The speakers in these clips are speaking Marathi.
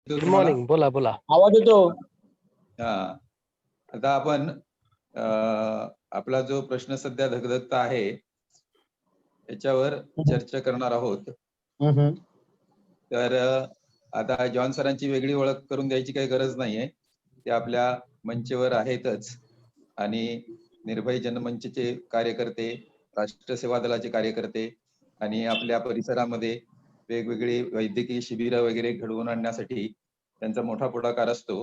गुड तुम्हाला मॉर्निंग. बोला बोला. आवाज येतो. हा आता आपण आपला जो प्रश्न सध्या धगधगता आहे याच्यावर चर्चा करणार आहोत. तर आता जॉन सरांची वेगळी ओळख करून द्यायची काही गरज नाहीये, ते आपल्या मंचवर आहेतच आणि निर्भय जनमंचचे कार्यकर्ते, राष्ट्र सेवा दलाचे कार्यकर्ते आणि आपल्या परिसरामध्ये वेगवेगळी वैद्यकीय शिबिरं वगैरे घडवून आणण्यासाठी त्यांचा मोठा पुढाकार असतो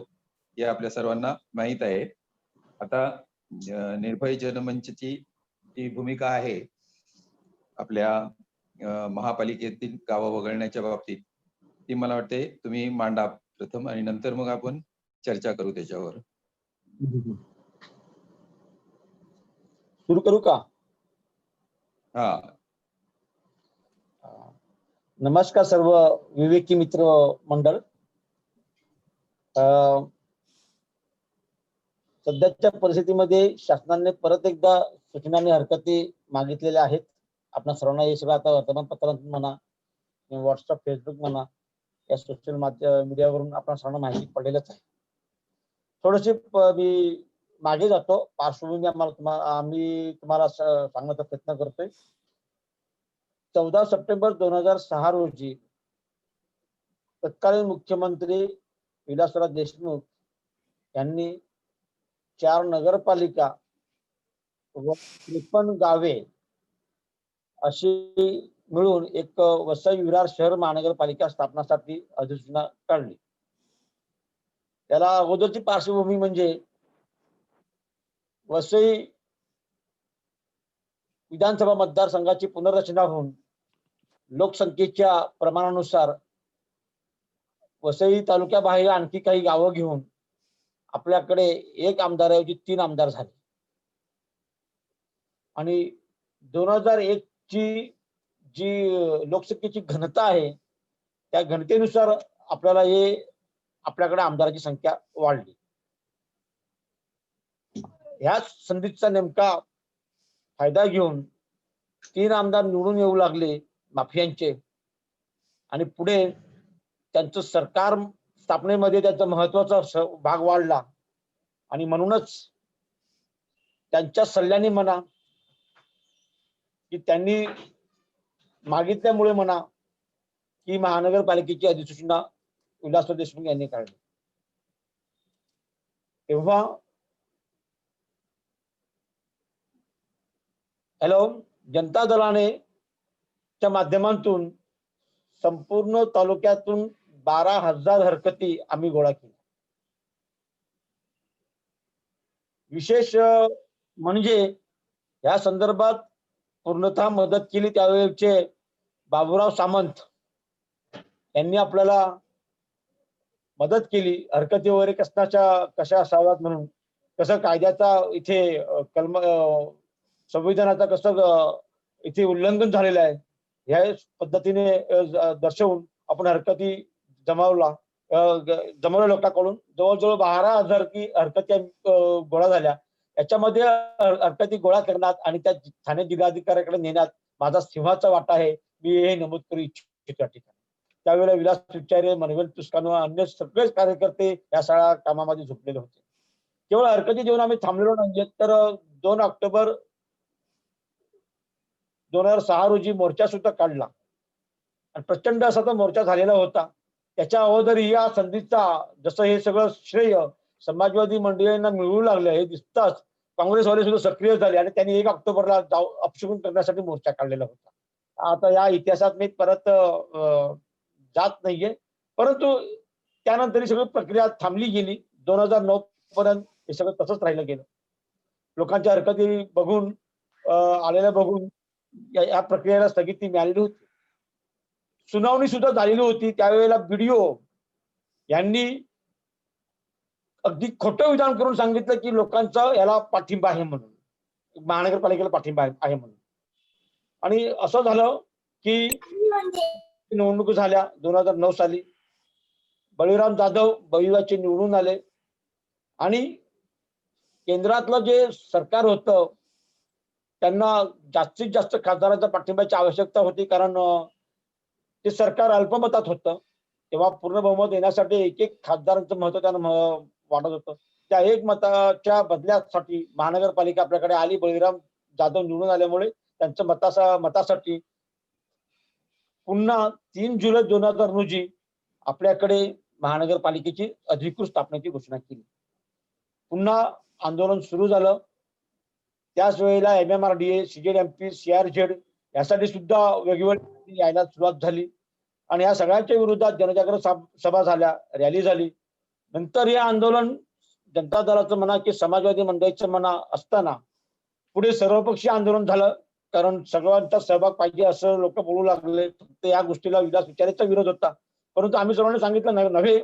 हे आपल्या सर्वांना माहीत आहे. आता निर्भय जनमंचची जी भूमिका आहे आपल्या महापालिकेतील गावं वगळण्याच्या बाबतीत, ती मला वाटते तुम्ही मांडा प्रथम आणि नंतर मग आपण चर्चा करू त्याच्यावर. सुरू करू का? हा, नमस्कार सर्व विवेकी मित्र मंडळ. सध्याच्या परिस्थितीमध्ये शासनाने परत एकदा सूचना आणि हरकती मागितलेल्या आहेत. आपण सर्वांना हे सगळं आता वर्तमानपत्रातून म्हणा, व्हॉट्सअप, फेसबुक म्हणा, या सोशल मीडियावरून आपण सर्वांना माहिती पडलेलंच आहे. थोडीशी मी मागे जातो, पार्श्वभूमी आम्ही तुम्हाला सांगण्याचा प्रयत्न करतोय. 14 सप्टेंबर 2006 रोजी तत्कालीन मुख्यमंत्री विलासराव देशमुख यांनी 4 नगरपालिका व 53 गावे अशी मिळून एक वसई विरार शहर महानगरपालिका स्थापनासाठी अधिसूचना काढली. त्याला अगोदरची पार्श्वभूमी म्हणजे वसई विधानसभा मतदारसंघाची पुनर्रचना होऊन लोकसंख्येच्या प्रमाणानुसार वसई तालुक्याबाहेर आणखी काही गावं घेऊन आपल्याकडे एक आमदाराऐवजी 3 आमदार झाले आणि 2001 ची जी लोकसंख्येची घनता आहे त्या घनतेनुसार आपल्याकडे आमदाराची संख्या वाढली. ह्या संधीचा नेमका फायदा घेऊन 3 आमदार निवडून येऊ लागले माफियांचे आणि पुढे त्यांचं सरकार स्थापनेमध्ये त्याचा महत्वाचा भाग वाढला आणि म्हणूनच त्यांच्या सल्ल्याने म्हणा की त्यांनी मागितल्यामुळे म्हणा की महानगरपालिकेची अधिसूचना विलासराव देशमुख यांनी काढली. तेव्हा जनता दलाने च्या माध्यमातून संपूर्ण तालुक्यातून 12,000 हरकती आम्ही गोळा केल्या. विशेष म्हणजे या संदर्भात पूर्णतः मदत केली त्यावेळेचे बाबूराव सामंत यांनी आपल्याला मदत केली. हरकती वगैरे कशा असाव्यात म्हणून, कसं कायद्याचा इथे संविधानाचा कसं इथे उल्लंघन झालेलं आहे ह्या पद्धतीने दर्शवून आपण हरकती जमवल्या लोकांकडून. जवळजवळ 12,000 हरकती गोळा झाल्या. याच्यामध्ये हरकती गोळा करण्यात आणि त्या ठाणे जिल्हाधिकाऱ्याकडे नेण्यात माझा सिंहाचा वाटा आहे, मी हे नमूद करू इच्छितो त्या ठिकाणी. त्यावेळेला विलास विचारे, मनोहर तुस्कानो, अन्य सगळेच कार्यकर्ते या सगळ्या कामामध्ये झोपलेले होते. केवळ हरकती देऊन आम्ही थांबलेलो नाहीये, तर 2 ऑक्टोबर 2006 रोजी मोर्चा सुद्धा काढला आणि प्रचंड असा तो मोर्चा झालेला होता. त्याच्या अगोदर या संधीचा जसं हे सगळं श्रेय समाजवादी मंडळींना मिळू लागलं हे दिसताच काँग्रेसवाले सुद्धा सक्रिय झाले आणि त्यांनी 1 ऑक्टोबरला अपशगुन करण्यासाठी मोर्चा काढलेला होता. आता या इतिहासात मी परत जात नाहीये, परंतु त्यानंतर ही सगळी प्रक्रिया थांबली गेली. 2009 पर्यंत हे सगळं तसंच राहिलं गेलं. लोकांच्या हरकती बघून आलेल्या बघून या प्रक्रियेला स्थगिती मिळालेली होती. सुनावणी सुद्धा झालेली होती. त्यावेळेला BDO यांनी अगदी खोटं विधान करून सांगितलं की लोकांचा याला पाठिंबा आहे म्हणून, महानगरपालिकेला पाठिंबा आहे म्हणून. आणि असं झालं की निवडणूक झाल्या 2009 साली. बळीराम जाधव बळीवाचे निवडून आले आणि केंद्रातलं जे सरकार होतं त्यांना जास्तीत जास्त खासदारांच्या पाठिंब्याची आवश्यकता होती, कारण ते सरकार अल्पमतात होतं. तेव्हा पूर्ण बहुमत येण्यासाठी एक एक खासदारांचं महत्व त्यांना वाटत होतं. त्या एक मताच्या बदल्यासाठी महानगरपालिका आपल्याकडे आली. बळीराम जाधव निवडून आल्यामुळे त्यांच्या मतासाठी पुन्हा 3 जुलै 2000 रोजी आपल्याकडे महानगरपालिकेची अधिकृत स्थापनेची घोषणा केली. पुन्हा आंदोलन सुरू झालं. त्याच वेळेला MMRDA, CZMP, CRZ यासाठी सुद्धा वेगवेगळी यायला सुरुवात झाली आणि या सगळ्यांच्या विरोधात जनजागृती सभा झाल्या, रॅली झाली. नंतर हे आंदोलन जनता दलाचं म्हणा की समाजवादी मंडळीचं म्हणा असताना पुढे सर्वपक्षीय आंदोलन झालं. कारण सर्वांचा सहभाग पाहिजे असं लोक बोलू लागले. फक्त या गोष्टीला विलास विचारेचा विरोध होता. परंतु आम्ही सर्वांनी सांगितलं नव्हे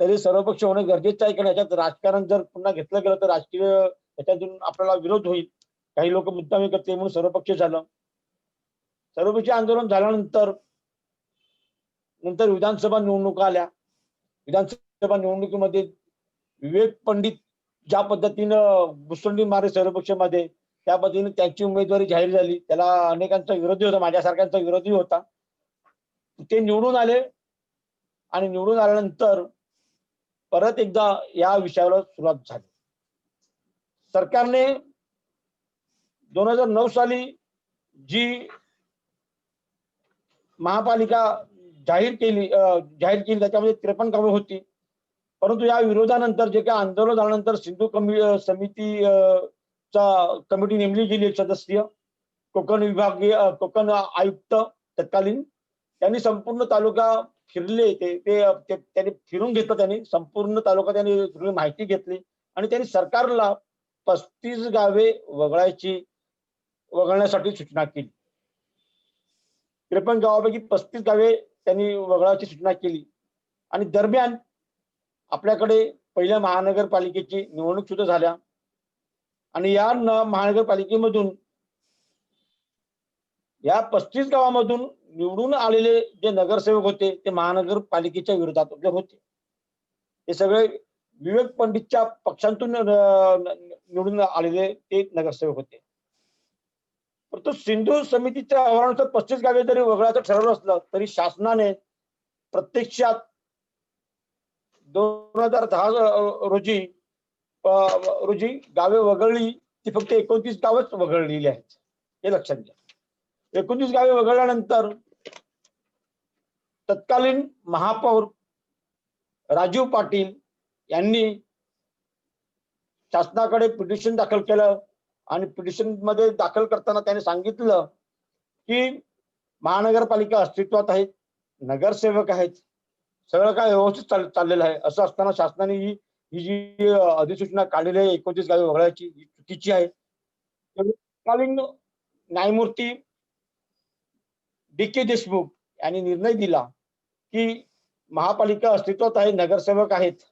तरी सर्वपक्ष होणं गरजेचं आहे. कारण याच्यात राजकारण जर पुन्हा घेतलं गेलं तर राजकीय याच्यातून आपल्याला विरोध होईल. काही लोक मुद्दामी करते म्हणून सर्वपक्षीय झालं. सर्वपक्षीय आंदोलन झाल्यानंतर विधानसभा निवडणुका आल्या. विधानसभा निवडणुकीमध्ये विवेक पंडित ज्या पद्धतीनं मुसंडी मारे सर्वपक्षामध्ये त्या पद्धतीने त्यांची उमेदवारी जाहीर झाली. त्याला अनेकांचा विरोधी होता, माझ्यासारख्यांचा विरोधी होता. ते निवडून आले आणि निवडून आल्यानंतर परत एकदा या विषयावर सुरुवात झाली. सरकारने 2009 साली जी महापालिका जाहीर केली त्याच्यामध्ये 53 गावे होती. परंतु या विरोधानंतर जे काही आंदोलन झाल्यानंतर सिंधू समिती कमिटी नेमली गेली एक सदस्यीय. कोकण आयुक्त तत्कालीन त्यांनी संपूर्ण तालुका फिरले. त्यांनी फिरून घेतलं. त्यांनी संपूर्ण तालुका त्यांनी माहिती घेतली आणि त्यांनी सरकारला 35 गावे वगळण्यासाठी सूचना केली. 53 गावापैकी 35 गावे त्यांनी वगळायची सूचना केली. आणि दरम्यान आपल्याकडे पहिल्या महानगरपालिकेची निवडणूक सुद्धा झाल्या आणि या महानगरपालिकेमधून या 35 गावामधून निवडून आलेले जे नगरसेवक होते ते महानगरपालिकेच्या विरोधात होते. हे सगळे विवेक पंडितच्या पक्षांतून निवडून आलेले ते नगरसेवक होते. परंतु सिंधू समितीच्या अहवालानुसार 35 गावे जरी वगळायचं ठरवलं असलं तरी शासनाने प्रत्यक्षात 2010 रोजी गावे वगळली. ती फक्त 29 गावच वगळलेली आहेत, हे लक्षात घ्या. 29 गावे वगळल्यानंतर तत्कालीन महापौर राजीव पाटील यांनी शासनाकडे पिटिशन दाखल केलं आणि पिटिशन मध्ये दाखल करताना त्यांनी सांगितलं की महानगरपालिका अस्तित्वात आहेत, नगरसेवक आहेत, सगळं काय व्यवस्थित चाललेलं आहे. असं असताना शासनाने ही जी अधिसूचना काढलेली आहे 29 गावे वगळायची, ही चुकीची आहे. तत्कालीन न्यायमूर्ती DK देशमुख यांनी निर्णय दिला की महापालिका अस्तित्वात आहे, नगरसेवक आहेत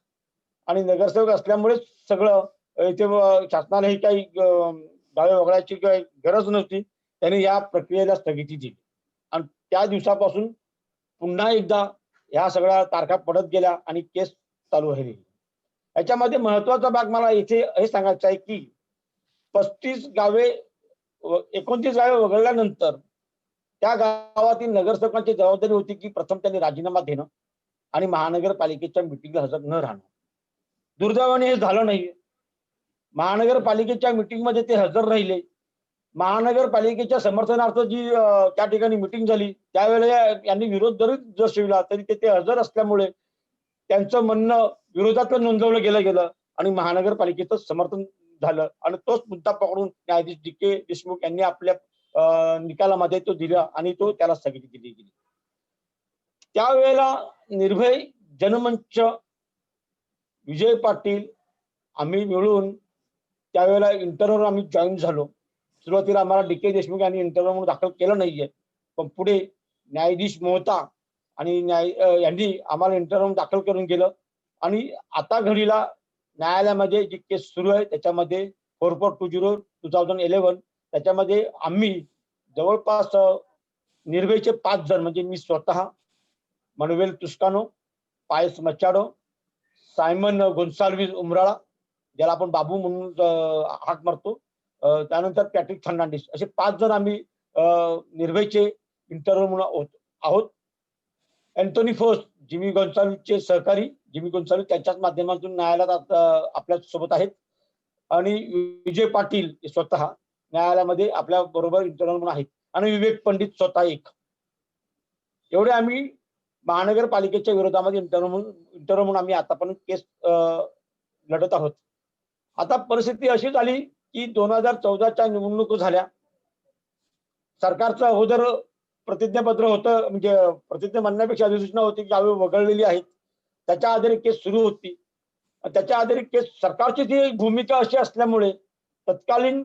आणि नगरसेवक असल्यामुळे सगळं इथे शासनाला ही काही गावे वगळायची काही गरज नव्हती. त्यांनी या प्रक्रियेला स्थगिती दिली आणि त्या दिवसापासून पुन्हा एकदा ह्या सगळ्या तारखा पडत गेल्या आणि केस चालू राहिली. याच्यामध्ये महत्वाचा भाग मला इथे हे सांगायचं आहे की 29 गावे 29 गावे वगळल्यानंतर त्या गावातील नगरसेवकांची जबाबदारी होती की प्रथम त्यांनी राजीनामा देणं आणि महानगरपालिकेच्या मिटिंगला हजर न राहणं. दुर्दैवाने हे झालं नाही. महानगरपालिकेच्या मिटिंगमध्ये ते हजर राहिले. महानगरपालिकेच्या समर्थनार्थ जी त्या ठिकाणी मिटिंग झाली त्यावेळेला यांनी विरोध जरी दर्शविला तरी ते हजर असल्यामुळे त्यांचं म्हणणं विरोधात नोंदवलं गेलं आणि महानगरपालिकेचं समर्थन झालं आणि तोच मुद्दा पकडून न्यायाधीश DK देशमुख यांनी आपल्या निकालामध्ये तो दिला आणि त्याला स्थगिती दिली गेली. त्यावेळेला निर्भय जनमंच, विजय पाटील आम्ही मिळून त्यावेळेला इंटरव्ह्यूवर आम्ही जॉईन झालो. सुरुवातीला आम्हाला DK देशमुख यांनी इंटरव्ह्यू म्हणून दाखल केलं नाहीये, पण पुढे न्यायाधीश मोहता आणि यांनी आम्हाला इंटरव्ह्यू दाखल करून गेलं आणि आता घडीला न्यायालयामध्ये जी केस सुरू आहे त्याच्यामध्ये 4420/2011 त्याच्यामध्ये आम्ही जवळपास निर्भयचे 5 जण म्हणजे मी स्वतः, मनुवेल तुस्कानो, पायस मचाडो, सायमन गोन्साल्विस उमराळा ज्याला आपण बाबू म्हणून हाक मारतो, त्यानंतर पॅट्रिक फर्नांडिस असे 5 जण आम्ही निर्भयचे इंटरव्ह्यू म्हणून आहोत. अँटोनी फोर्स जिमी गोन्साल्विसचे सहकारी जिमी गोन्साल्विस त्यांच्याच माध्यमातून न्यायालयात आपल्या सोबत आहेत आणि विजय पाटील हे स्वतः न्यायालयामध्ये आपल्या बरोबर इंटर्नल म्हणून आहेत आणि विवेक पंडित स्वतः एक. एवढे आम्ही महानगरपालिकेच्या विरोधामध्ये इंटर्नल म्हणून आम्ही आतापर्यंत केस लढत आहोत. आता परिस्थिती अशी झाली की 2014च्या निवडणूक झाल्या. सरकारचं अगोदर प्रतिज्ञापत्र होतं, म्हणजे प्रतिज्ञा म्हणण्यापेक्षा अधिसूचना होती की गावे वगळलेली आहेत. त्याच्या आधारे केस सुरू होती. त्याच्या आधारे केस सरकारची जी भूमिका अशी असल्यामुळे तत्कालीन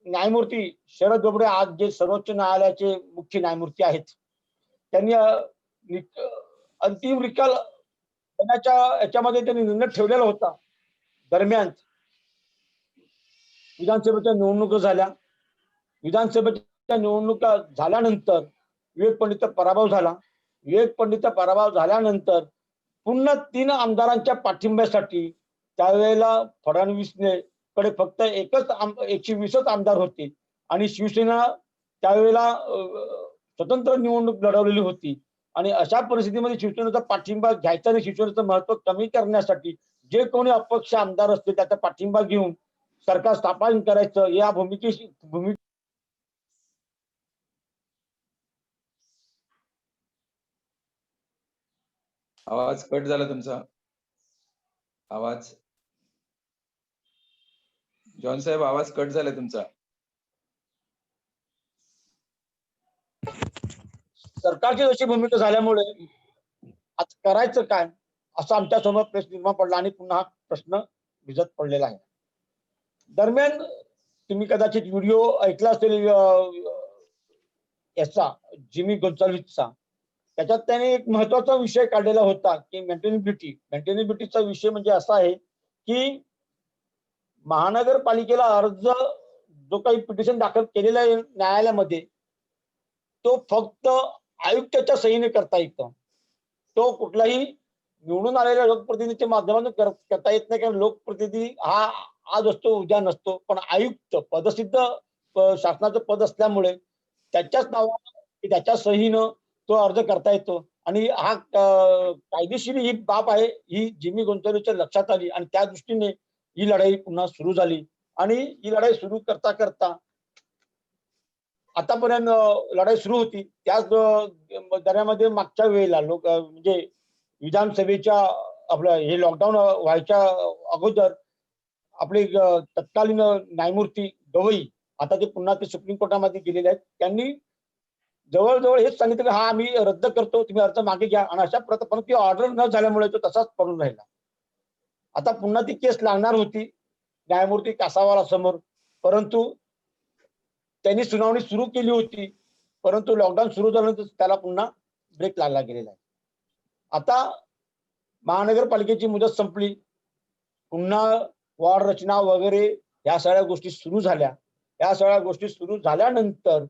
न्यायमूर्ती शरद बोबडे आज जे सर्वोच्च न्यायालयाचे मुख्य न्यायमूर्ती आहेत, त्यांनी अंतिम निकाल देण्याच्या याच्यामध्ये त्यांनी निर्णय ठेवलेला होता. दरम्यान विधानसभेच्या निवडणुका झाल्या. विधानसभेच्या निवडणुका झाल्यानंतर विवेक पंडितचा पराभव झाला. विवेक पंडितचा पराभव झाल्यानंतर पुन्हा 3 आमदारांच्या पाठिंब्यासाठी त्यावेळेला फडणवीसने कडे फक्त 120च आमदार होते आणि शिवसेना त्यावेळेला स्वतंत्र निवडणूक लढवलेली होती आणि अशा परिस्थितीमध्ये शिवसेनेचा पाठिंबा घ्यायचा आणि शिवसेनेचं महत्व कमी करण्यासाठी जे कोणी अपक्ष आमदार असते त्याचा पाठिंबा घेऊन सरकार स्थापन करायचं या भूमिकेशी आवाज कट झाला तुमचा. आवाज जॉन साहेब आवाज कट झाला तुमचा. सरकारची अशी भूमिका झाल्यामुळे आज करायचं काय असं आमच्या समोर प्रश्न निर्माण पडला आणि पुन्हा हा प्रश्न भिजत पडलेला आहे. दरम्यान तुम्ही कदाचित व्हिडिओ ऐकला असेल याचा जिमी गोन्साल्विसचा. त्याच्यात त्याने एक महत्वाचा विषय काढलेला होता की मेंटेनेबिलिटीचा विषय म्हणजे असा आहे की महानगरपालिकेला अर्ज जो काही पिटिशन दाखल केलेला आहे न्यायालयामध्ये तो फक्त आयुक्ताच्या सहीने करता येतो. तो कुठलाही निवडून आलेल्या लोकप्रतिनिधीच्या माध्यमातून करता येत नाही, कारण लोकप्रतिनिधी हा आज असतो उद्या नसतो. पण आयुक्त पदसिद्ध शासनाचं पद असल्यामुळे त्याच्याच नावानं त्याच्या सहीनं तो अर्ज करता येतो आणि हा कायदेशीर ही बाब आहे. ही जिमी गोन्साल्विसच्या लक्षात आली आणि त्या दृष्टीने ही लढाई पुन्हा सुरू झाली आणि ही लढाई सुरू करता करता आतापर्यंत लढाई सुरू होती. त्याच दरम्यानमध्ये मागच्या वेळेला म्हणजे विधानसभेच्या आपलं हे लॉकडाऊन व्हायच्या अगोदर आपले तत्कालीन न्यायमूर्ती गवई आता ते पुन्हा ते सुप्रीम कोर्टामध्ये गेलेले आहेत. त्यांनी जवळजवळ हेच सांगितलं की हा आम्ही रद्द करतो, तुम्ही अर्ज मागे घ्या आणि अशा परंतु ऑर्डर न झाल्यामुळे तो तसाच पडून राहिला. आता पुन्हा ती केस लागणार होती न्यायमूर्ती कासावाला समोर, परंतु त्यांनी सुनावणी सुरू केली होती, परंतु लॉकडाऊन सुरू झाल्यानंतर त्याला पुन्हा ब्रेक लागला गेलेला आहे. आता महानगरपालिकेची मुदत संपली, पुन्हा वॉर्ड रचना वगैरे या सगळ्या गोष्टी सुरू झाल्या. या सगळ्या गोष्टी सुरू झाल्यानंतर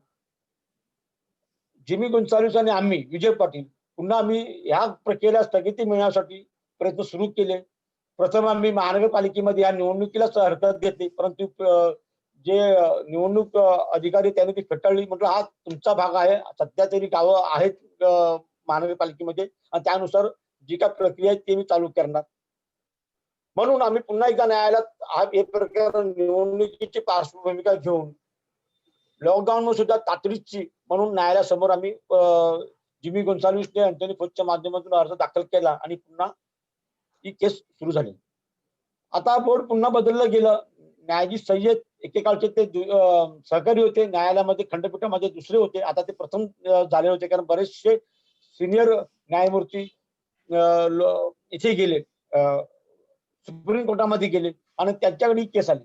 जिमी गोन्साल्विस आणि आम्ही विजय पाटील पुन्हा आम्ही ह्या प्रक्रियेला स्थगिती मिळण्यासाठी प्रयत्न सुरू केले. प्रथम आम्ही महानगरपालिकेमध्ये या निवडणुकीलाच हरकत घेतली, परंतु जे निवडणूक अधिकारी त्यांनी ती फेटाळली. म्हटलं हा तुमचा भाग आहे, सध्या तरी गावं आहेत महानगरपालिकेमध्ये आणि त्यानुसार जी काय प्रक्रिया आहे ती मी चालू करणार. म्हणून आम्ही पुन्हा एकदा न्यायालयात हा हे प्रकरण निवडणुकीची पार्श्वभूमिका घेऊन लॉकडाऊन सुद्धा तातडीची म्हणून न्यायालयासमोर आम्ही जिमी गोन्साल्विसने अँटनी फोचच्या माध्यमातून अर्ज दाखल केला आणि पुन्हा ही केस सुरू झाली. आता बोर्ड पुन्हा बदललं गेलं. न्यायाधीश सय्यद एकेकाळचे ते सहकारी होते न्यायालयामध्ये, खंडपीठामध्ये दुसरे होते, आता ते प्रथम झाले होते, कारण बरेचसे सिनियर न्यायमूर्ती इथे गेले, सुप्रीम कोर्टामध्ये गेले आणि त्यांच्याकडे केस आली.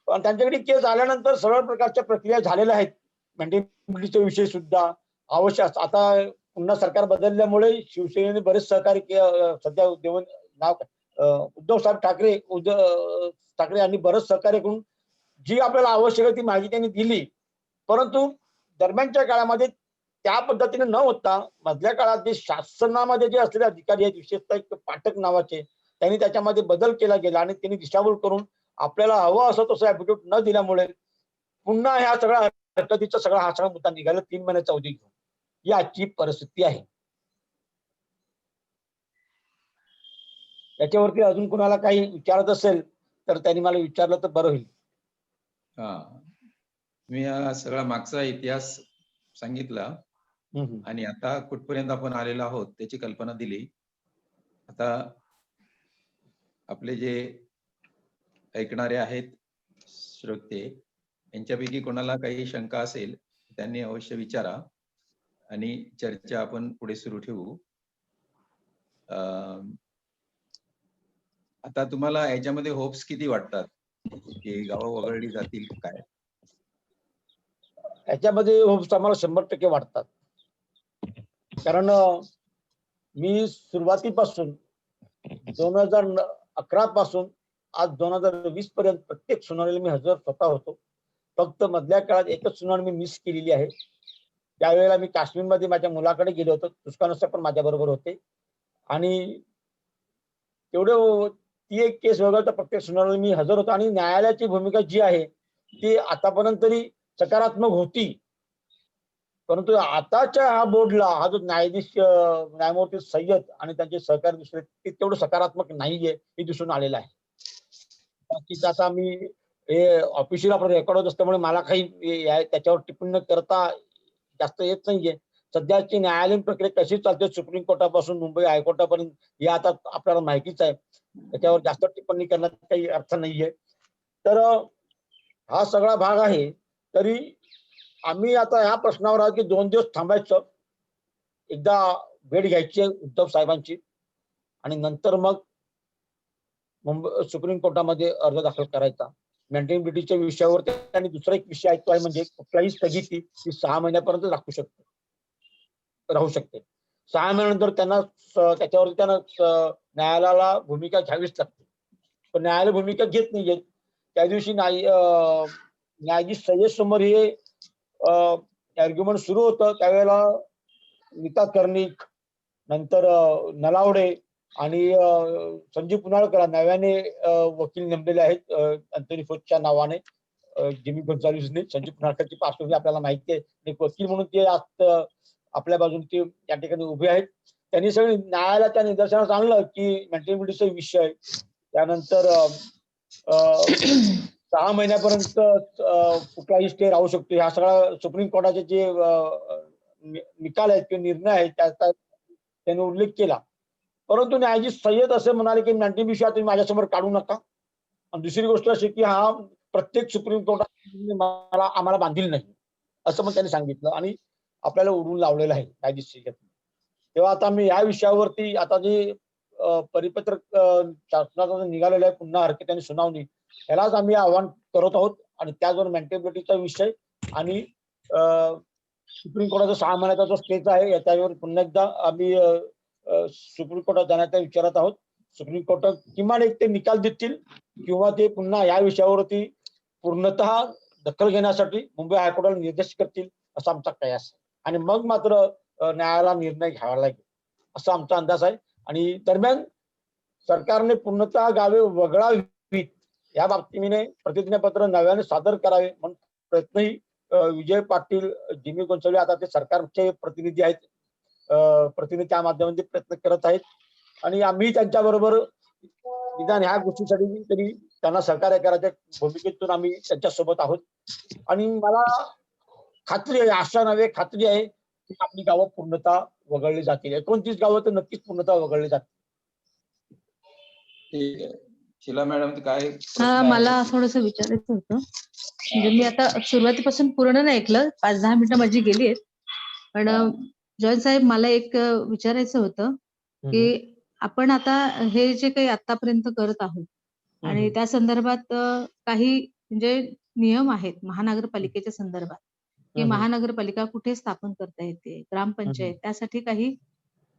पण त्यांच्याकडे केस आल्यानंतर सर्व प्रकारच्या प्रक्रिया झालेल्या आहेत. मेंटेनेबिलिटीचा विषय सुद्धा आवश्यक. आता पुन्हा सरकार बदलल्यामुळे शिवसेनेने बरेच सहकार्य सध्या उद्धव साहेब ठाकरे यांनी बरेच सहकार्य करून जी आपल्याला आवश्यक आहे ती माहिती त्यांनी दिली, परंतु दरम्यानच्या काळामध्ये त्या पद्धतीने न होता मधल्या काळात जे शासनामध्ये जे असलेले अधिकारी आहेत, विशेषतः एक पाठक नावाचे, त्यांनी त्याच्यामध्ये बदल केला गेला आणि त्यांनी दिशाभूल करून आपल्याला हवं असं तसं ऍप्टिट्यूड न दिल्यामुळे पुन्हा ह्या सगळ्या हरकतीचा हा सगळा मुद्दा निघाला 3 महिन्याचा अवधी घेऊन. ही आजची परिस्थिती आहे. त्याच्यावरती अजून कोणाला काही विचारत असेल तर त्यांनी मला विचारलं तर बरं होईल. मी सगळा मागचा इतिहास सांगितला आणि आता कुठपर्यंत आपण आलेलो आहोत त्याची कल्पना दिली. आता आपले जे ऐकणारे आहेत श्रोते, यांच्यापैकी कोणाला काही शंका असेल त्यांनी अवश्य विचारा आणि चर्चा आपण पुढे सुरू ठेवू. आता तुम्हाला याच्यामध्ये होप्स किती वाटतात की गावं वगळली जातील काय? याच्यामध्ये होप्स आम्हाला 100% वाटतात. कारण मी सुरुवातीपासून 2011 पासून आज 2020 पर्यंत प्रत्येक सुनावणीला मी हजर स्वतः होतो. फक्त मधल्या काळात एकच सुनावणी मी मिस केलेली आहे. त्यावेळेला मी काश्मीरमध्ये माझ्या मुलाकडे गेलो होतो. तुस्कान साहेब पण माझ्या बरोबर होते आणि तेवढं ती एक केस वगळता प्रत्येक सुनावणीला मी हजर होतो आणि न्यायालयाची भूमिका जी आहे ती आतापर्यंत तरी सकारात्मक होती. परंतु आताच्या हा बोर्डला हा जो न्यायमूर्ती सय्यद आणि त्यांचे सहकारी दुसरे ते तेवढं सकारात्मक नाहीये हे दिसून आलेलं आहे. बाकीचं आता मी हे ऑफिशियल आपण रेकॉर्ड होत असल्यामुळे मला काही त्याच्यावर टिप्पणी करता जास्त येत नाहीये. सध्याची न्यायालयीन प्रक्रिया कशी चालते सुप्रीम कोर्टापासून मुंबई हायकोर्टापर्यंत हे आता आपल्याला माहितीच आहे. त्याच्यावर जास्त टिप्पणी करण्यात काही अर्थ नाहीये. तर हा सगळा भाग आहे. तरी आम्ही आता ह्या प्रश्नावर आहोत की 2 दिवस थांबायचं. एकदा भेट घ्यायची आहे उद्धव साहेबांची आणि नंतर मग मुंबई सुप्रीम कोर्टामध्ये अर्ज दाखल करायचा. मेंटेनबिलिटीच्या विषयावर आणि दुसरा एक विषय आहे म्हणजे कुठलाही स्थगिती ही 6 महिन्यापर्यंत राहू शकते. 6 महिन्यानंतर त्यांना त्याच्यावरती त्यांना न्यायालयाला भूमिका घ्यावीच लागते. पण न्यायालय भूमिका घेत नाहीये. त्या दिवशी न्यायाधीश सय्यद समोर हे आर्ग्युमेंट सुरू होतं त्यावेळेला नीता कर्णिक नंतर नलावडे आणि संजीव पुनाळकर नव्याने वकील नेमलेले आहेत अँथनी फोचच्या नावाने. जिमी गोन्साल्विसने संजीव पुनाळकरची पार्श्वभूमी आपल्याला माहिती आहे. एक वकील म्हणून ते आज आपल्या बाजूने ते त्या ठिकाणी उभे आहेत. त्यांनी सगळी न्यायालयाच्या निदर्शनास आणलं की मेंटेनबिलिटीचा विषय त्यानंतर 6 महिन्यापर्यंत कुठलाही स्टे राहू शकतो. ह्या सगळ्या सुप्रीम कोर्टाचे जे निकाल आहेत किंवा निर्णय आहेत त्याचा त्यांनी उल्लेख केला. परंतु न्यायाधीश सय्यद असे म्हणाले की मेंटेनबिलिटी तुम्ही माझ्यासमोर काढू नका. आणि दुसरी गोष्ट अशी की हा प्रत्येक सुप्रीम कोर्टात आम्हाला बांधील नाही असं पण त्यांनी सांगितलं आणि आपल्याला उडून लावलेलं आहे न्यायाधीश सय्यद. तेव्हा आता मी या विषयावरती आता जे परिपत्रक शासनाचं निघालेलं आहे पुन्हा हरकत आणि सुनावणी यालाच आम्ही आव्हान करत आहोत आणि त्याचबरोबर मेंटेनबिलिटीचा विषय आणि सुप्रीम कोर्टाचा 6 महिन्याचा जो स्टेज आहे याच्यावर पुन्हा एकदा आम्ही सुप्रीम कोर्टात जाण्याचा विचारत आहोत. सुप्रीम कोर्टात किमान एक ते निकाल देतील किंवा ते पुन्हा या विषयावरती पूर्णतः दखल घेण्यासाठी मुंबई हायकोर्टाला निर्देश करतील असा आमचा कयास आहे आणि मग मात्र न्यायालयाला निर्णय घ्यावा लागेल असा आमचा अंदाज आहे. आणि दरम्यान सरकारने पूर्णतः गावे वगळावीत या बाबतीने प्रतिज्ञापत्र नव्याने सादर करावे म्हणून प्रयत्नही विजय पाटील जिमी गोन्साल्विस आता ते सरकारचे प्रतिनिधी आहेत. प्रतिनिधी त्या माध्यमातून प्रयत्न करत आहेत आणि आम्ही त्यांच्याबरोबर निदान ह्या गोष्टीसाठी तरी त्यांना सहकार्य करायच्या भूमिकेतून आम्ही त्यांच्यासोबत आहोत. आणि मला खात्री आहे, आशा नव्हे खात्री आहे की आपली गावं पूर्णतः वगळली जातील. 29 गावं तर नक्कीच पूर्णतः वगळली जातील. ठीक आहे. शीला मॅडम काय? मला थोडंसं विचारायचं होतं. म्हणजे मी आता सुरुवातीपासून पूर्ण नाही ऐकलं, 5-10 मिनिटं माझी गेली आहेत. पण जॉन साहेब मला एक विचारायचं होतं की आपण आता हे जे काही आतापर्यंत करत आहोत आणि त्या संदर्भात काही म्हणजे नियम आहेत महानगरपालिकेच्या संदर्भात की महानगरपालिका कुठे स्थापन करता येते, ग्रामपंचायत त्यासाठी काही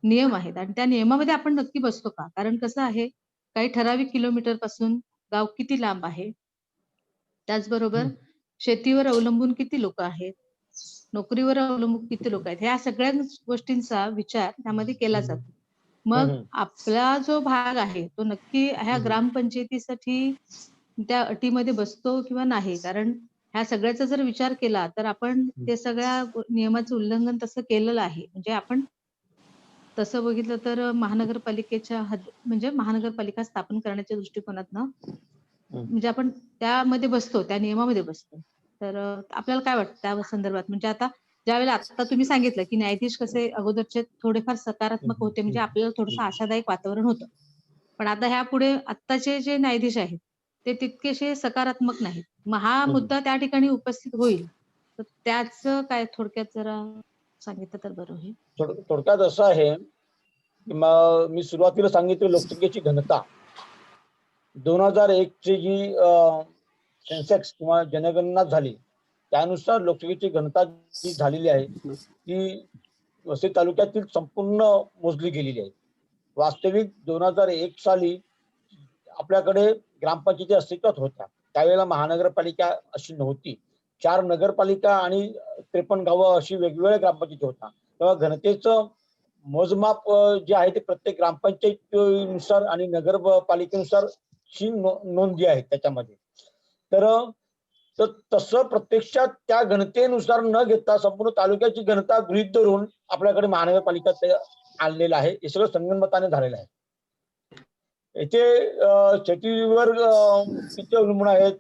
नियम आहेत आणि त्या नियमामध्ये आपण नक्की बसतो का? कारण कसं आहे काही ठराविक किलोमीटर पासून गाव किती लांब आहे, त्याचबरोबर शेतीवर अवलंबून किती लोक आहेत, नोकरीवर अवलंबून किती लोक आहेत, ह्या सगळ्या गोष्टींचा विचार त्यामध्ये केला जातो. मग आपला जो भाग आहे तो नक्की ह्या ग्रामपंचायतीसाठी त्या अटीमध्ये बसतो किंवा नाही? कारण ह्या सगळ्याचा जर विचार केला तर आपण ते सगळ्या नियमाचं उल्लंघन तसं केलेलं आहे. म्हणजे आपण तसं बघितलं तर महानगरपालिकेच्या म्हणजे महानगरपालिका स्थापन करण्याच्या दृष्टिकोनातनं म्हणजे आपण त्यामध्ये बसतो, त्या नियमामध्ये बसतो. तर आपल्याला काय वाटतं त्या संदर्भात? म्हणजे आता ज्यावेळेला आता तुम्ही सांगितलं, की न्यायाधीश कसे अगोदरचे थोडेफार सकारात्मक होते, म्हणजे आपल्याला थोडंसं आशादायक वातावरण होतं. पण आता ह्यापुढे आत्ताचे जे न्यायाधीश आहेत, ते तितकेसे सकारात्मक नाहीत. मग हा मुद्दा त्या ठिकाणी उपस्थित होईल. तर त्याचं काय थोडक्यात जरा सांगितलं तर बरं होईल. थोडक्यात असं आहे की मी सुरुवातीला सांगितलं लोकसंख्येची घनता 2001 ची जी सेन्सेक्स किंवा जनगणना झाली त्यानुसार लोकसंख्येची घनता जी झालेली आहे ती वसई तालुक्यातील संपूर्ण मोजली गेलेली आहे. वास्तविक 2001 साली आपल्याकडे ग्रामपंचायती अस्तित्वात होत्या. त्यावेळेला महानगरपालिका अशी नव्हती. 4 नगरपालिका आणि 53 गावं अशी वेगवेगळ्या ग्रामपंचायती होत्या. तेव्हा घनतेचं मोजमाप जे आहे ते प्रत्येक ग्रामपंचायतीनुसार आणि नगरपालिकेनुसार ची नोंद जी आहे त्याच्यामध्ये. तर तसं प्रत्यक्षात त्या घनतेनुसार न घेता संपूर्ण तालुक्याची घनता गृहीत धरून आपल्याकडे महानगरपालिका आणलेलं आहे. हे सगळं संगनमताने झालेलं आहे. याचे शेतीवर किती अवलंबून आहेत,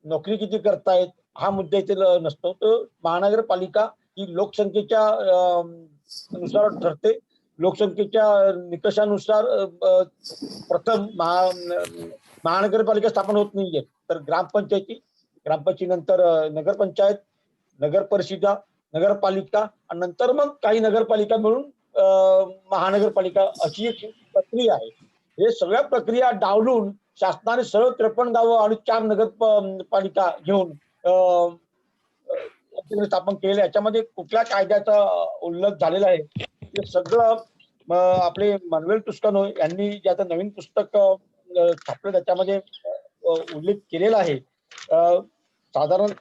नोकरी किती करतायत हा मुद्दा इथे नसतो. तर महानगरपालिका ही लोकसंख्येच्या नुसार ठरते. लोकसंख्येच्या निकषानुसार प्रथम महानगरपालिका स्थापन होत नाहीये, तर ग्रामपंचायतीनंतर नगरपंचायत, नगरपरिषदा, नगरपालिका आणि नंतर मग काही नगरपालिका मिळून महानगरपालिका अशी एक प्रक्रिया आहे. हे सगळ्या प्रक्रिया डावलून शासनाने सरळ 53 गावं आणि 4 नगरपालिका घेऊन स्थापन केलेलं. याच्यामध्ये कुठल्या कायद्याचा उल्लेख झालेला आहे हे सगळं आपले मानुएल टुस्कानो यांनी जे आता नवीन पुस्तक छापलं त्याच्यामध्ये उल्लेख केलेला आहे. साधारण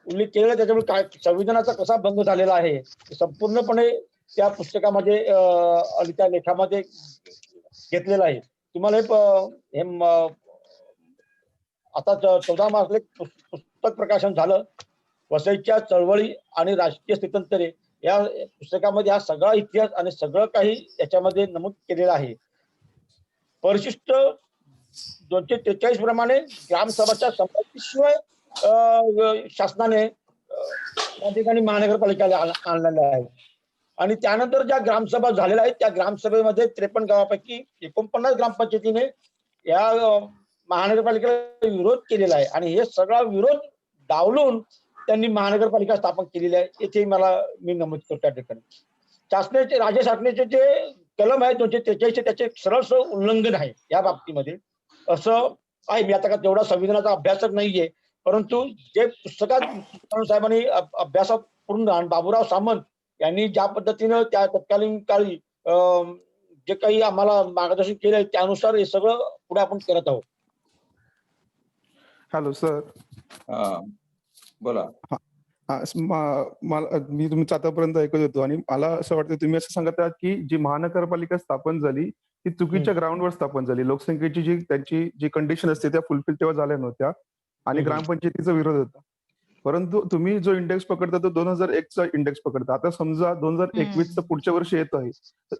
उल्लेख केलेला त्याच्यामुळे काय संविधानाचा कसा भंग झालेला आहे संपूर्णपणे त्या पुस्तकामध्ये त्या लेखामध्ये घेतलेला आहे. तुम्हाला हे आता 14 मार्चला पुस्तक प्रकाशन झालं. वसईच्या चळवळी आणि राजकीय स्थित्यंतरे या पुस्तकामध्ये हा सगळा इतिहास आणि सगळं काही याच्यामध्ये नमूद केलेलं आहे. परिशिष्ट 243 प्रमाणे ग्रामसभाच्या संमतीशिवाय शासनाने त्या ठिकाणी महानगरपालिकेला आणलेलं आहे. आणि त्यानंतर ज्या ग्रामसभा झालेल्या आहेत त्या ग्रामसभेमध्ये 53 गावापैकी 49 ग्रामपंचायतीने या महानगरपालिकेला विरोध केलेला आहे आणि हे सगळा विरोध डावलून त्यांनी महानगरपालिका स्थापन केलेली आहे. येथे मी नमूद करतो त्या ठिकाणी. राज्य शासनाचे जे कलम आहे 243 त्याचे सरळ उल्लंघन आहे या बाबतीमध्ये असं आहे. मी आता का तेवढा संविधानाचा अभ्यासक नाहीये, परंतु जे पुस्तकात साहेबांनी अभ्यासापूर्ण आणि बाबूराव सामंत यांनी ज्या पद्धतीनं त्या तत्कालीन काळी जे काही आम्हाला मार्गदर्शन केलंय त्यानुसार हे सगळं पुढे आपण करत आहोत. Hello sir. बोला. मी तुमचं आतापर्यंत ऐकत होतो आणि मला असं वाटतं तुम्ही असं सांगत आहात की जी महानगरपालिका स्थापन झाली ती चुकीच्या ग्राउंडवर स्थापन झाली. लोकसंख्येची त्यांची जी कंडिशन असते त्या फुलफिल तेव्हा झाल्या नव्हत्या आणि ग्रामपंचायतीचा विरोध होता. परंतु तुम्ही जो इंडेक्स पकडता तो 2001 चा इंडेक्स पकडता. आता समजा 2021 चं पुढच्या वर्षी येत आहे,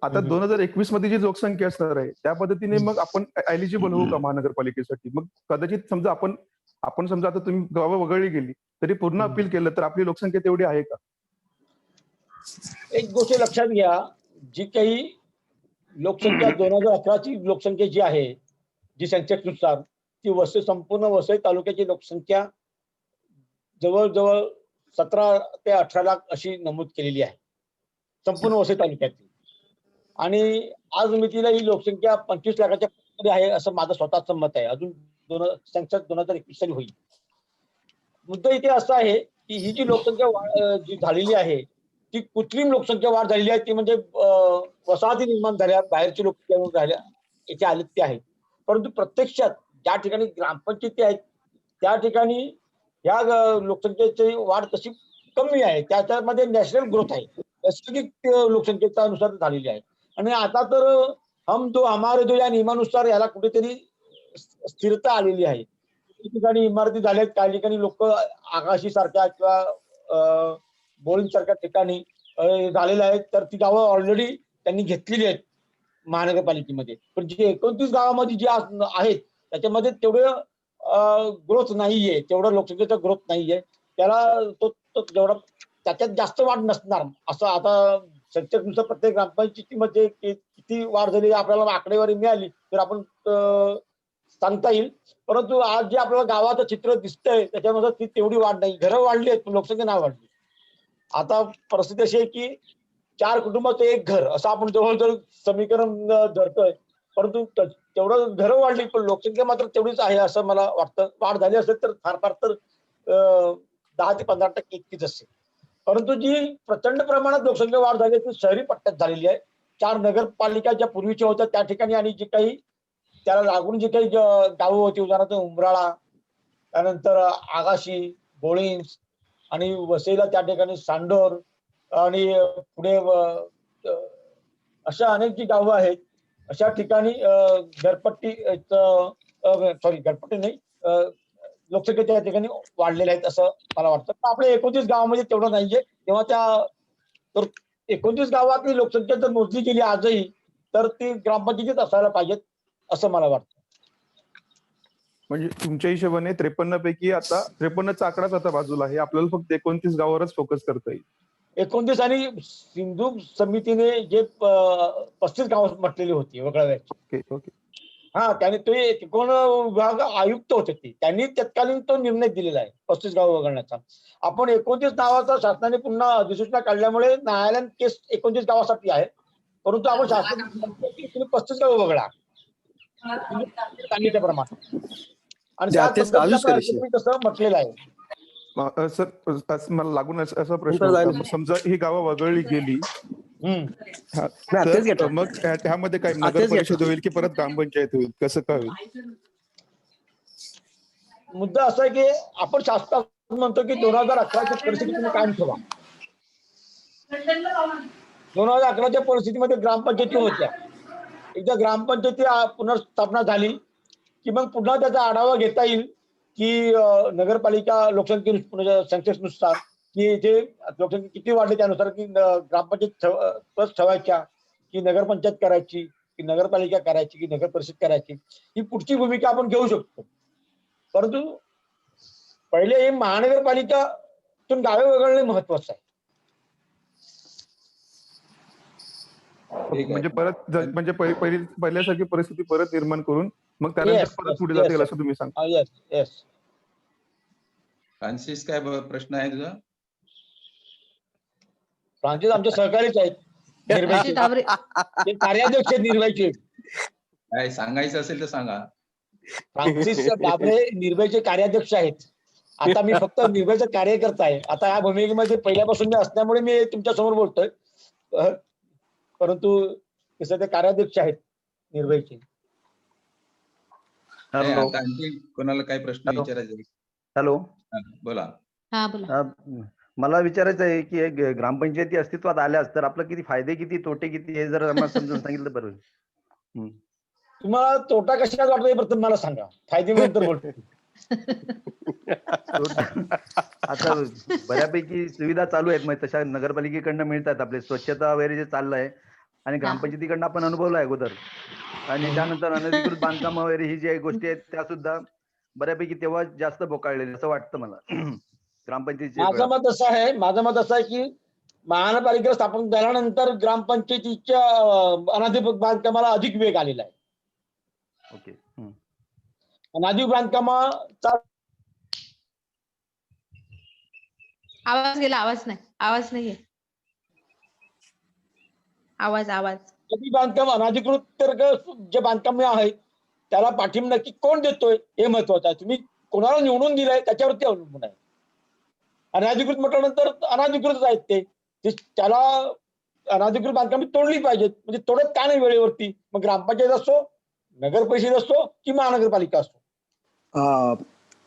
आता 2021 मध्ये जी लोकसंख्या असणार आहे त्या पद्धतीने मग आपण एलिजिबल होऊ का महानगरपालिकेसाठी? मग कदाचित समजा आपण समजा आता तुम्ही गावं वगळली गेली तरी पूर्ण अपील केलं तर आपली लोकसंख्या तेवढी आहे का? एक गोष्ट लक्षात घ्या, जी काही लोकसंख्या 2011 ची लोकसंख्या जी आहे जी सेन्सेक्सनुसार ती संपूर्ण वसई तालुक्याची लोकसंख्या जवळजवळ 17 ते 18 लाख अशी नमूद केलेली आहे संपूर्ण वसई तालुक्यातील. आणि आज मितीला ही लोकसंख्या 25 लाखाच्या मध्ये आहे असं माझं स्वतःचं मत आहे. अजून सेन्सेक्स 2021 साली होईल. मुद्दा इथे असा आहे की ही जी लोकसंख्या जी झालेली आहे ती कृत्रिम लोकसंख्या वाढ झालेली आहे. ती म्हणजे वसाहती निर्माण झाल्या, बाहेरची लोक झाल्या, इथे आले ते आहेत. परंतु प्रत्यक्षात ज्या ठिकाणी ग्रामपंचायती आहेत त्या ठिकाणी या लोकसंख्येची वाढ तशी कमी आहे. त्याच्यामध्ये नॅशनल ग्रोथ आहे, नैसर्गिक लोकसंख्येच्या नुसार झालेली आहे. आणि आता तर हम दो हमारे दो या नियमानुसार याला कुठेतरी स्थिरता आलेली आहे. काही ठिकाणी इमारती झाल्यात, काही ठिकाणी लोक आकाशी सारख्या किंवा बोरिंग सारख्या ठिकाणी झालेल्या आहेत. तर ती गावं ऑलरेडी त्यांनी घेतलेली आहेत महानगरपालिकेमध्ये. पण जे 29 गावामध्ये जे आहेत त्याच्यामध्ये तेवढं ग्रोथ नाहीये, तेवढं लोकसंख्येचा ग्रोथ नाहीये. त्याला तो जेवढा त्याच्यात जास्त वाढ नसणार असं आता सेन्सेक्सनुसार प्रत्येक ग्रामपंचायतीमध्ये किती वाढ झाली आपल्याला आकडेवारी मिळाली तर आपण सांगता येईल. परंतु आज जे आपल्याला गावाचं चित्र दिसतंय त्याच्यामध्ये ती तेवढी वाढ नाही. घरं वाढली आहेत पण लोकसंख्या नाही वाढली. आता परिस्थिती अशी आहे की 4 कुटुंबाचं एक घर असं आपण जवळजवळ समीकरण धरतोय. परंतु तेवढं घरं वाढली पण लोकसंख्या मात्र तेवढीच आहे असं मला वाटतं. वाढ झाली असेल तर फार फार तर 10 ते 15% इतकीच असेल. परंतु जी प्रचंड प्रमाणात लोकसंख्या वाढ झाली ती शहरी पट्ट्यात झालेली आहे. 4 नगरपालिका ज्या पूर्वीच्या होत्या त्या ठिकाणी आणि जे काही त्याला लागून जे काही गावं होती उदाहरणार्थ उंबराळा, त्यानंतर आगाशी, बोळिंज आणि वसईला त्या ठिकाणी सांडोर आणि पुढे अशा अनेक जी गावं आहेत अशा ठिकाणी घरपट्टी नाही लोकसंख्या त्या ठिकाणी वाढलेल्या आहेत असं मला वाटतं. पण आपल्या 29 गावामध्ये तेवढं नाहीये. तेव्हा तर 29 गावातली लोकसंख्या जर मोजली गेली आजही तर ती ग्रामपंचायतीत असायला पाहिजेत असं मला वाटतं. म्हणजे तुमच्या हिशोबाने 53 पैकी आता 53चा आकडाच आता बाजूला आहे, आपल्याला फक्त 29 गावावरच फोकस करता येईल. 29 आणि सिंधू समितीने जे 35 गाव म्हटलेली होती वगळाव्याची. Okay okay. हा त्याने ते कोण विभाग आयुक्त होते ते त्यांनी तत्कालीन तो निर्णय दिलेला आहे 35 गाव वगळण्याचा. आपण 29 नावाचा शासनाने पुन्हा अधिसूचना काढल्यामुळे न्यायालयात केस 29 गावासाठी आहे. परंतु आपण शासनाने 35 गाव वगळा सांगितल्याप्रमाणे आणि त्या पद्धतीने तसं म्हटलेलं आहे. सर मला लागून असा प्रश्न होता, समजा ही गावं वगळली गेली तर मग ह्यामध्ये काय नगर परिषद होईल की परत ग्रामपंचायत होईल, कसं काय होईल? मुद्दा असा आहे की आपण शासनात म्हणतो की 2011च्या परिस्थिती तुम्ही कायम ठेवा. 2011च्या परिस्थितीमध्ये ग्रामपंचायती होत्या. एकदा ग्रामपंचायती पुनर्स्थापना झाली की मग पुन्हा त्याचा आढावा घेता येईल की नगरपालिका लोकसंख्ये सेन्सेक्सनुसार की जे लोकसंख्या किती वाढली त्यानुसार की ग्रामपंचायत ठेवायच्या की नगरपंचायत करायची की नगरपालिका करायची की नगर परिषद करायची ही पुढची भूमिका आपण घेऊ शकतो. परंतु पहिले हे महानगरपालिकातून गावे वगळणे महत्वाचं आहे. म्हणजे परत म्हणजे पहिल्यासारखी परिस्थिती परत निर्माण करून मग त्यानंतर परत पुढे जातील असं तुम्ही सांगता. Yes yes. फ्रान्सिस काय प्रश्न आहे तुझा? फ्रान्सिस आमचे सहकारीच आहेत निर्भयचे. ते कार्याध्यक्ष निर्भयचे. काय सांगायचं असेल तर सांगा. फ्रान्सिस डाबरे निर्भयचे कार्याध्यक्ष आहेत. आता मी फक्त निर्भयचा कार्यकर्ता आहे. आता या भूमिकेमध्ये पहिल्यापासून मी असल्यामुळे मी तुमच्या समोर बोलतोय. परंतु तसं ते कार्याध्यक्ष आहेत निर्भयचे. आता आणखी कोणाला काय प्रश्न विचारायचे? हॅलो, बोला. हा बोला. मला विचारायचं आहे की ग्रामपंचायती अस्तित्वात आल्यास तर आपलं किती फायदे किती तोटे किती हे जर आम्हाला समजून सांगितलं बरं. तुम्हाला तोटा कशात वाटतो हे प्रथम मला सांगा, फायदे नंतर बोलतो. आता बऱ्यापैकी सुविधा चालू आहेत, मग तशा नगरपालिकेकडनं मिळतात, आपले स्वच्छता वगैरे जे चाललंय आणि ग्रामपंचायतीकडनं आपण अनुभवलाय अगोदर, आणि त्यानंतर अनधिकृत बांधकाम वगैरे ही जी गोष्टी आहेत त्या सुद्धा बऱ्यापैकी तेव्हा जास्त बोकाळलेले असं वाटतं मला ग्रामपंचायतीचे. माझं मत असं आहे की महानगरपालिका स्थापन झाल्यानंतर ग्रामपंचायतीच्या अनधिकृत बांधकामाला अधिक वेग आलेला आहे. ओके. अनधिकृत बांधकामाचा आवाज गेला. आवाज नाहीये. आवाज बांधकाम अनधिकृत तर जे बांधकाम आहेत त्याला पाठिंबा नक्की कोण देतोय हे महत्वाचं आहे. तुम्ही कोणाला निवडून दिलाय त्याच्यावरती अवलंबून आहे. अनधिकृत म्हटल्यानंतर अनधिकृतच आहेत ते त्याला अनधिकृत बांधकाम तोडली पाहिजेत. म्हणजे तोडत का नाही वेळेवरती? मग ग्रामपंचायत असो, नगर परिषद असो की महानगरपालिका असो,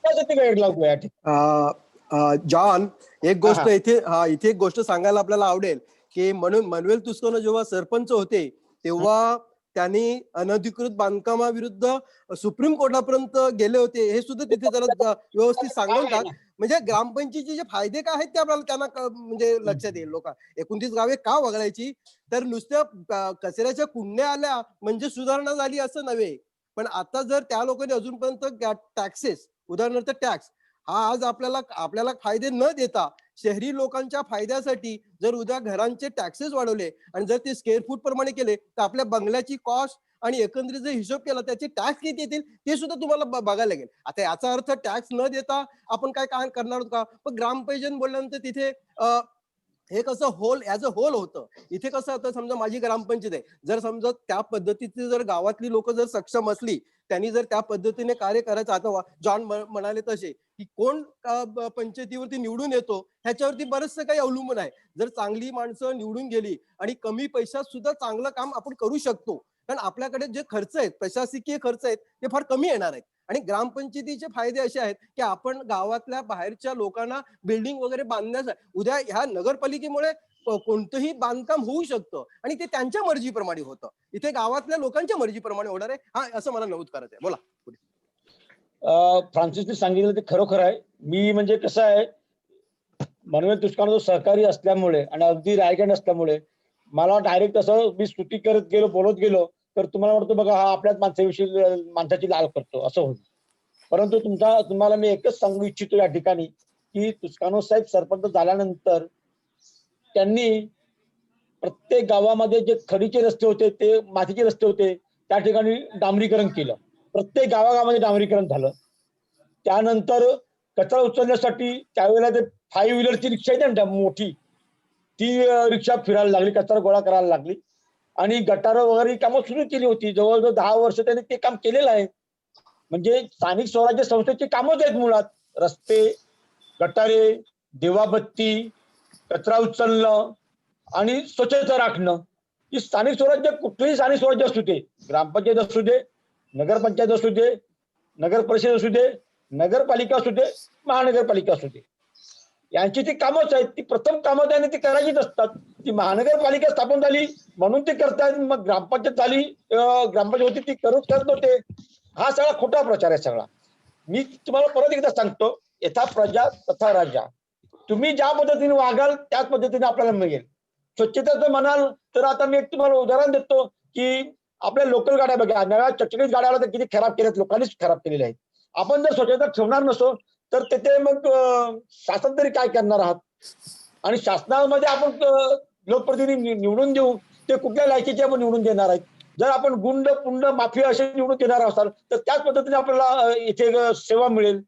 त्यासाठी गैर लागू या ठिकाणी. जॉन, एक गोष्ट इथे एक गोष्ट सांगायला आपल्याला आवडेल की म्हणून मनुएल तुस्को जेव्हा सरपंच होते तेव्हा त्यांनी अनधिकृत बांधकामाविरुद्ध सुप्रीम कोर्टापर्यंत गेले होते, हे सुद्धा तिथे जरा व्यवस्थित सांगतात. म्हणजे ग्रामपंचायतीचे जे फायदे काय आहेत ते आपल्याला त्यांना म्हणजे लक्षात येईल. लोक 29 गावे का वगळायची, तर नुसत्या कचऱ्याच्या कुंड्या आल्या म्हणजे सुधारणा झाली असं नव्हे. पण आता जर त्या लोकांनी अजूनपर्यंत टॅक्सेस, उदाहरणार्थ टॅक्स हा आज आपल्याला फायदे न देता शहरी लोकांच्या फायद्यासाठी जर उद्या घरांचे टॅक्सेस वाढवले आणि जर ते स्क्वेअर फूट प्रमाणे केले, तर आपल्या बंगल्याची कॉस्ट आणि एकंदरीत जर हिशोब केला त्याचे टॅक्स किती येतील ते सुद्धा तुम्हाला बघायला लागेल. आता याचा अर्थ टॅक्स न देता आपण काय करणार आहोत का? पण ग्रामपंचायत बोलल्यानंतर तिथे हे कसं ऍज अ होल होतं. इथे कसं होतं, समजा माझी ग्रामपंचायत आहे, जर समजा त्या पद्धतीची जर गावातली लोक जर सक्षम असली, त्यांनी जर त्या पद्धतीने कार्य करायचं, आता जॉन म्हणाले तसे की कोण पंचायतीवरती निवडून येतो ह्याच्यावरती बरचसं काही अवलंबून आहे. जर चांगली माणसं निवडून गेली आणि कमी पैशात सुद्धा चांगलं काम आपण करू शकतो, कारण आपल्याकडे जे खर्च आहेत, प्रशासकीय खर्च आहेत, ते फार कमी येणार आहेत. आणि ग्रामपंचायतीचे फायदे असे आहेत की आपण गावातल्या बाहेरच्या लोकांना बिल्डिंग वगैरे बांधण्यासाठी उद्या ह्या नगरपालिकेमुळे कोणतंही बांधकाम होऊ शकतं आणि ते त्यांच्या मर्जीप्रमाणे होतं. इथे गावातल्या लोकांच्या मर्जीप्रमाणे होणार आहे. हा, असं मला नमूद करायचं आहे. बोला. फ्रान्सिसने सांगितलं ते खरोखर आहे. मी म्हणजे कसं आहे, मनोज तुष्काळ सहकारी असल्यामुळे आणि अगदी रायगड असल्यामुळे मला डायरेक्ट असं मी स्तुती करत गेलो, बोलत गेलो, तर तुम्हाला वाटतं बघा हा आपल्याच माणसाची लाल करतो असं होईल. परंतु तुम्हाला मी एकच सांगू इच्छितो या ठिकाणी की तुस्कानो साहेब सरपंच झाल्यानंतर त्यांनी प्रत्येक गावामध्ये जे खडीचे रस्ते होते, ते मातीचे रस्ते होते, त्या ठिकाणी डांबरीकरण केलं. प्रत्येक गावागावामध्ये डांबरीकरण झालं. त्यानंतर कचरा उचलण्यासाठी त्यावेळेला ते 5 व्हीलरची रिक्षा आहे ना मोठी, ती रिक्षा फिरायला लागली, कचरा गोळा करायला लागली आणि गटारं वगैरे कामं सुरू केली होती. जवळजवळ 10 वर्ष त्यांनी ते काम केलेलं आहे. म्हणजे स्थानिक स्वराज्य संस्थेची कामच आहेत मुळात. रस्ते, गटारे, दिवाबत्ती, कचरा उचलणं आणि स्वच्छता राखणं. ही स्थानिक स्वराज्य, कुठलेही स्थानिक स्वराज्य असू दे, ग्रामपंचायत असू दे, नगरपंचायत असू दे, नगर परिषद असू दे, नगरपालिका असू दे, महानगरपालिका असू दे, यांची ती कामच आहेत. ती प्रथम कामं त्यांनी ती करायचीच असतात. ती महानगरपालिका स्थापन झाली म्हणून ती करतायत, मग ग्रामपंचायत झाली, ग्रामपंचायत होती ती करत नव्हते. हा सगळा खोटा प्रचार आहे सगळा. मी तुम्हाला परत एकदा सांगतो, यथा प्रजा तथा राजा. तुम्ही ज्या पद्धतीने वागाल त्याच पद्धतीने आपल्याला मिळेल. स्वच्छतेचं म्हणाल तर आता मी एक तुम्हाला उदाहरण देतो की आपल्या लोकल गाड्या बघा, नव्या चकचकीत गाड्या आल्या तर किती खराब केल्यात, लोकांनीच खराब केलेल्या आहेत. आपण जर स्वच्छता ठेवणार नसो तर तिथे मग शासन तरी काय करणार आहात? आणि शासनामध्ये आपण लोकप्रतिनिधी निवडून देऊ, ते कुठल्या लायकीचे आपण निवडून देणार आहेत? जर आपण गुंड पुंड माफिया असे निवडून देणार असाल तर त्याच पद्धतीने आपल्याला इथे सेवा मिळेल.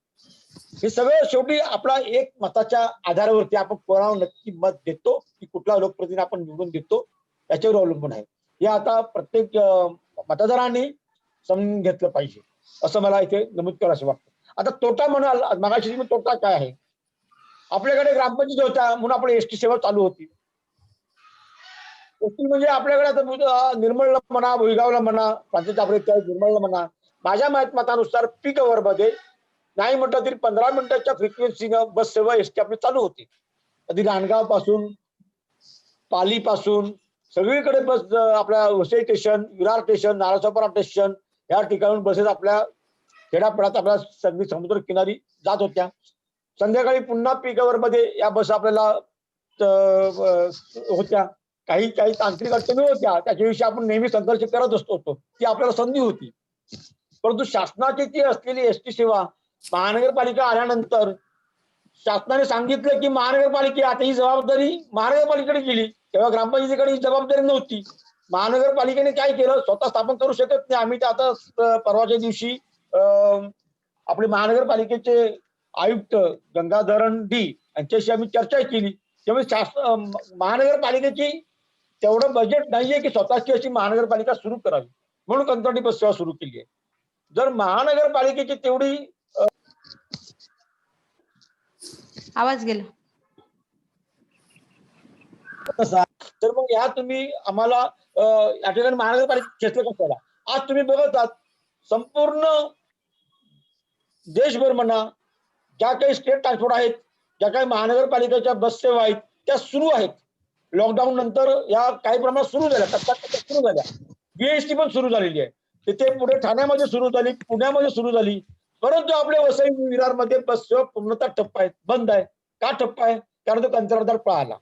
हे सगळं शेवटी आपला एक मताच्या आधारावरती आपण कोणाला नक्की मत देतो की कुठला लोकप्रतिनिधी आपण निवडून देतो याच्यावर अवलंबून आहे. हे आता प्रत्येक मतदारांनी समजून घेतलं पाहिजे असं मला इथे नमूद करायचं वाटतं. आता तोटा म्हणाल, मगाशी तोटा काय आहे? आपल्याकडे ग्रामपंचायत होत्या म्हणून आपली एसटी सेवा चालू होती. एसटी म्हणजे आपल्याकडे आता निर्मळला म्हणा, भुईगावला म्हणा, निर्मळला म्हणा, माझ्या मतानुसार पीक अवर मध्ये नाही म्हटलं तरी 15 मिनिटाच्या फ्रिक्वेन्सीनं बस सेवा एसटी आपली चालू होती. कधी रानगाव पासून, पाली पासून सगळीकडे बस आपल्या Vasai station, Virar station, Narayanpura station या ठिकाणून बसेस आपल्या खेड्यापाड्यात आपल्या सगळी समुद्र किनारी जात होत्या. संध्याकाळी पुन्हा पीक अवर मध्ये या बस आपल्याला होत्या. काही तांत्रिक अडचणी होत्या, त्याच्याविषयी आपण नेहमी संघर्ष करत असतो, ती आपल्याला संधी होती. परंतु शासनाची ती असलेली एसटी सेवा महानगरपालिका आल्यानंतर शासनाने सांगितलं की महानगरपालिका आता ही जबाबदारी महानगरपालिकेकडे गेली. तेव्हा ग्रामपंचायतीकडे ही जबाबदारी नव्हती. महानगरपालिकेने काय केलं, स्वतः स्थापन करू शकत नाही. आम्ही आता परवाच्या दिवशी आपले महानगरपालिकेचे आयुक्त गंगाधरण डी यांच्याशी आम्ही चर्चा केली. त्यामुळे महानगरपालिकेची तेवढं बजेट नाहीये की स्वतःची अशी महानगरपालिका सुरू करावी, म्हणून कंत्राटी बस सेवा सुरू केली आहे. जर महानगरपालिकेची तेवढी आवाज गेला तर मग या तुम्ही आम्हाला या ठिकाणी महानगरपालिका क्षेत्र कशाला? आज तुम्ही बघत आहात संपूर्ण देशभर म्हणा, ज्या काही स्टेट ट्रान्सपोर्ट आहेत, ज्या काही महानगरपालिकेच्या बस सेवा आहेत त्या सुरू आहेत. लॉकडाऊन नंतर या काही प्रमाणात सुरू झाल्या, सुरू झाल्या. जीएसटी पण सुरू झालेली आहे. तिथे पुढे ठाण्यामध्ये सुरू झाली, पुण्यामध्ये सुरू झाली, परंतु आपल्या वसई विरारमध्ये बस सेवा पूर्णतः ठप्प आहे, बंद आहे. का ठप्प आहे? कारण तो कंत्राटदार पळाला.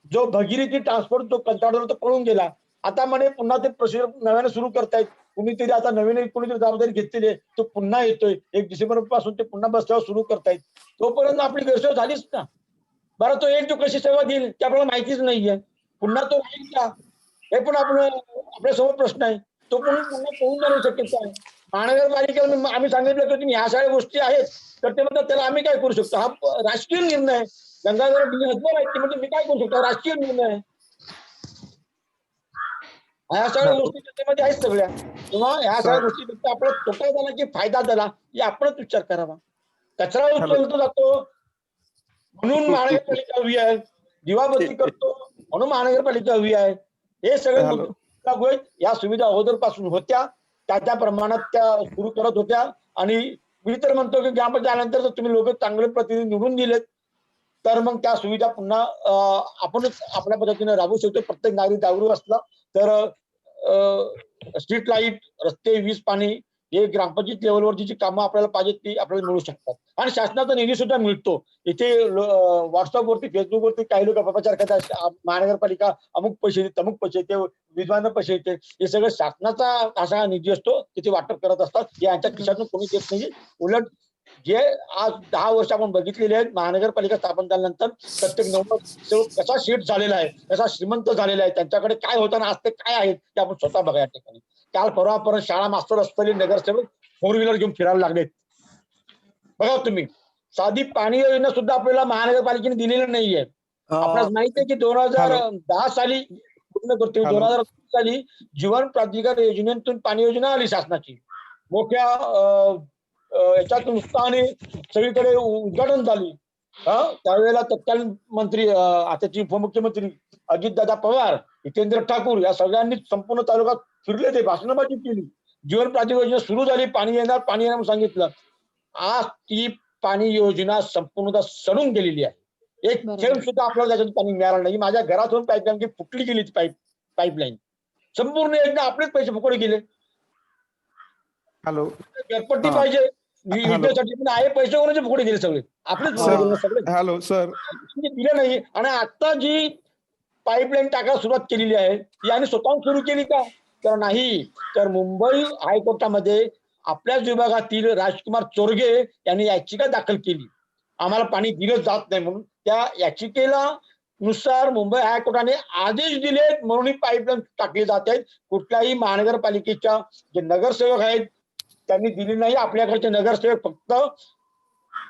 जो भगीरथी ट्रान्सपोर्ट जो कंत्राटदार तो पळून गेला. आता म्हणे पुन्हा ते प्रोसिजर नव्याने सुरू करतायत. कुणीतरी आता नवीन कुणीतरी जबाबदारी घेतलेली आहे, तो पुन्हा येतोय. 1 डिसेंबर पासून ते पुन्हा बस सेवा सुरू करतायत. तोपर्यंत आपली गैरसोय झालीच ना. बरं तो एक तो कशी सेवा देईल ते आपल्याला माहितीच नाहीये. पुन्हा तो राहील का? हे पण आपल्या समोर प्रश्न आहे. तो पण पुन्हा पळून जाण्याची शक्यता आहे. महानगरपालिकेला आम्ही सांगितलं की तुम्ही ह्या सगळ्या गोष्टी आहेत, तर ते म्हणतात त्याला आम्ही काय करू शकतो? हा राजकीय निर्णय आहे. गंगाधर हतबल आहेत ते म्हणजे मी काय करू शकतो? राजकीय निर्णय आहे. ह्या सगळ्या गोष्टी त्याच्यामध्ये आहेत सगळ्या. तेव्हा ह्या सगळ्या गोष्टी आपला तोटा झाला की फायदा झाला हे आपणच विचार करावा. कचरा उचलतो जातो म्हणून महानगरपालिका हवी आहे, दिवाबत्ती करतो म्हणून महानगरपालिका हवी आहे. हे सगळे मुद्दे लागू आहेत. या सुविधा अगोदर पासून होत्या, त्या प्रमाणात त्या सुरू करत होत्या. आणि मी तर म्हणतो की ग्रामपंचायत आल्यानंतर जर तुम्ही लोक चांगले प्रतिनिधी निवडून दिलेत तर मग त्या सुविधा पुन्हा आपणच आपल्या पद्धतीने राबवू शकतो. प्रत्येक नागरिक जागरूक असला तर स्ट्रीट लाईट, रस्ते, वीज, पाणी हे ग्रामपंचायत लेवलवरची जी कामं आपल्याला पाहिजेत ती आपल्याला मिळू शकतात. आणि शासनाचा निधी सुद्धा मिळतो. इथे व्हॉट्सअपवरती, फेसबुकवरती काही लोक अपप्रचार करतात, महानगरपालिका अमुक पैसे देते, अमुक पैसे येते, विद्वान पैसे येते. हे सगळं शासनाचा असा निधी असतो, तिथे वाटप करत असतात. हे यांच्या खिशातून कोणी देत नाही. उलट जे आज 10 वर्ष आपण बघितलेले आहेत महानगरपालिका स्थापन झाल्यानंतर प्रत्येक नवसेवक कसा शीट झालेला आहे, कसा श्रीमंत झालेला आहे, त्यांच्याकडे काय होतं आज ते काय आहेत ते आपण स्वतः बघा या ठिकाणी. काल परवापर्यंत शाळा मास्तर असलेले नगरसेवक 4 व्हीलर घेऊन फिरायला लागलेत. बघा तुम्ही, साधी पाणी योजना सुद्धा आपल्याला महानगरपालिकेने दिलेली नाहीये. आपल्याला माहिती आहे की 2010 साली 2010 साली जीवन प्राधिकार योजनेतून पाणी योजना आली शासनाची. मोठ्या याच्यातून उत्साहाने सगळीकडे उद्घाटन झाली. त्यावेळेला तत्कालीन मंत्री, आताचे उपमुख्यमंत्री अजितदादा पवार, हितेंद्र ठाकूर या सगळ्यांनी संपूर्ण तालुक्यात फिरले, ते भाषणबाजी केली. जीवन प्राधिकार योजना सुरू झाली, पाणी येणार म्हणून सांगितलं. आज ती पाणी योजना संपूर्णतः सडून गेलेली आहे. एक थेंब सुद्धा आपल्याला त्याच्यातून पाणी मिळालं नाही. माझ्या घरातून पाईपलाईन फुटली गेली पाईपलाईन. संपूर्ण योजना आपलेच पैसे फुकट गेले. हॅलो, घरपट्टी पाहिजे विद्यासाठी पण आहे, पैसे कोणाचे फुकट गेले सगळे आपलेच सगळे. हॅलो सर, दिलं नाही. आणि आता जी पाईपलाईन टाकायला सुरुवात केलेली आहे ती आणि स्वतःहून सुरू केली का? तर नाही. तर मुंबई हायकोर्टामध्ये आपल्याच विभागातील राजकुमार चोरगे यांनी याचिका दाखल केली, आम्हाला पाणी दिलं जात नाही म्हणून. त्या याचिकेला नुसार मुंबई हायकोर्टाने आदेश दिलेत म्हणून ही पाईपलाईन टाकली जात आहेत. कुठल्याही महानगरपालिकेच्या जे नगरसेवक आहेत त्यांनी दिली नाही. आपल्याकडचे नगरसेवक फक्त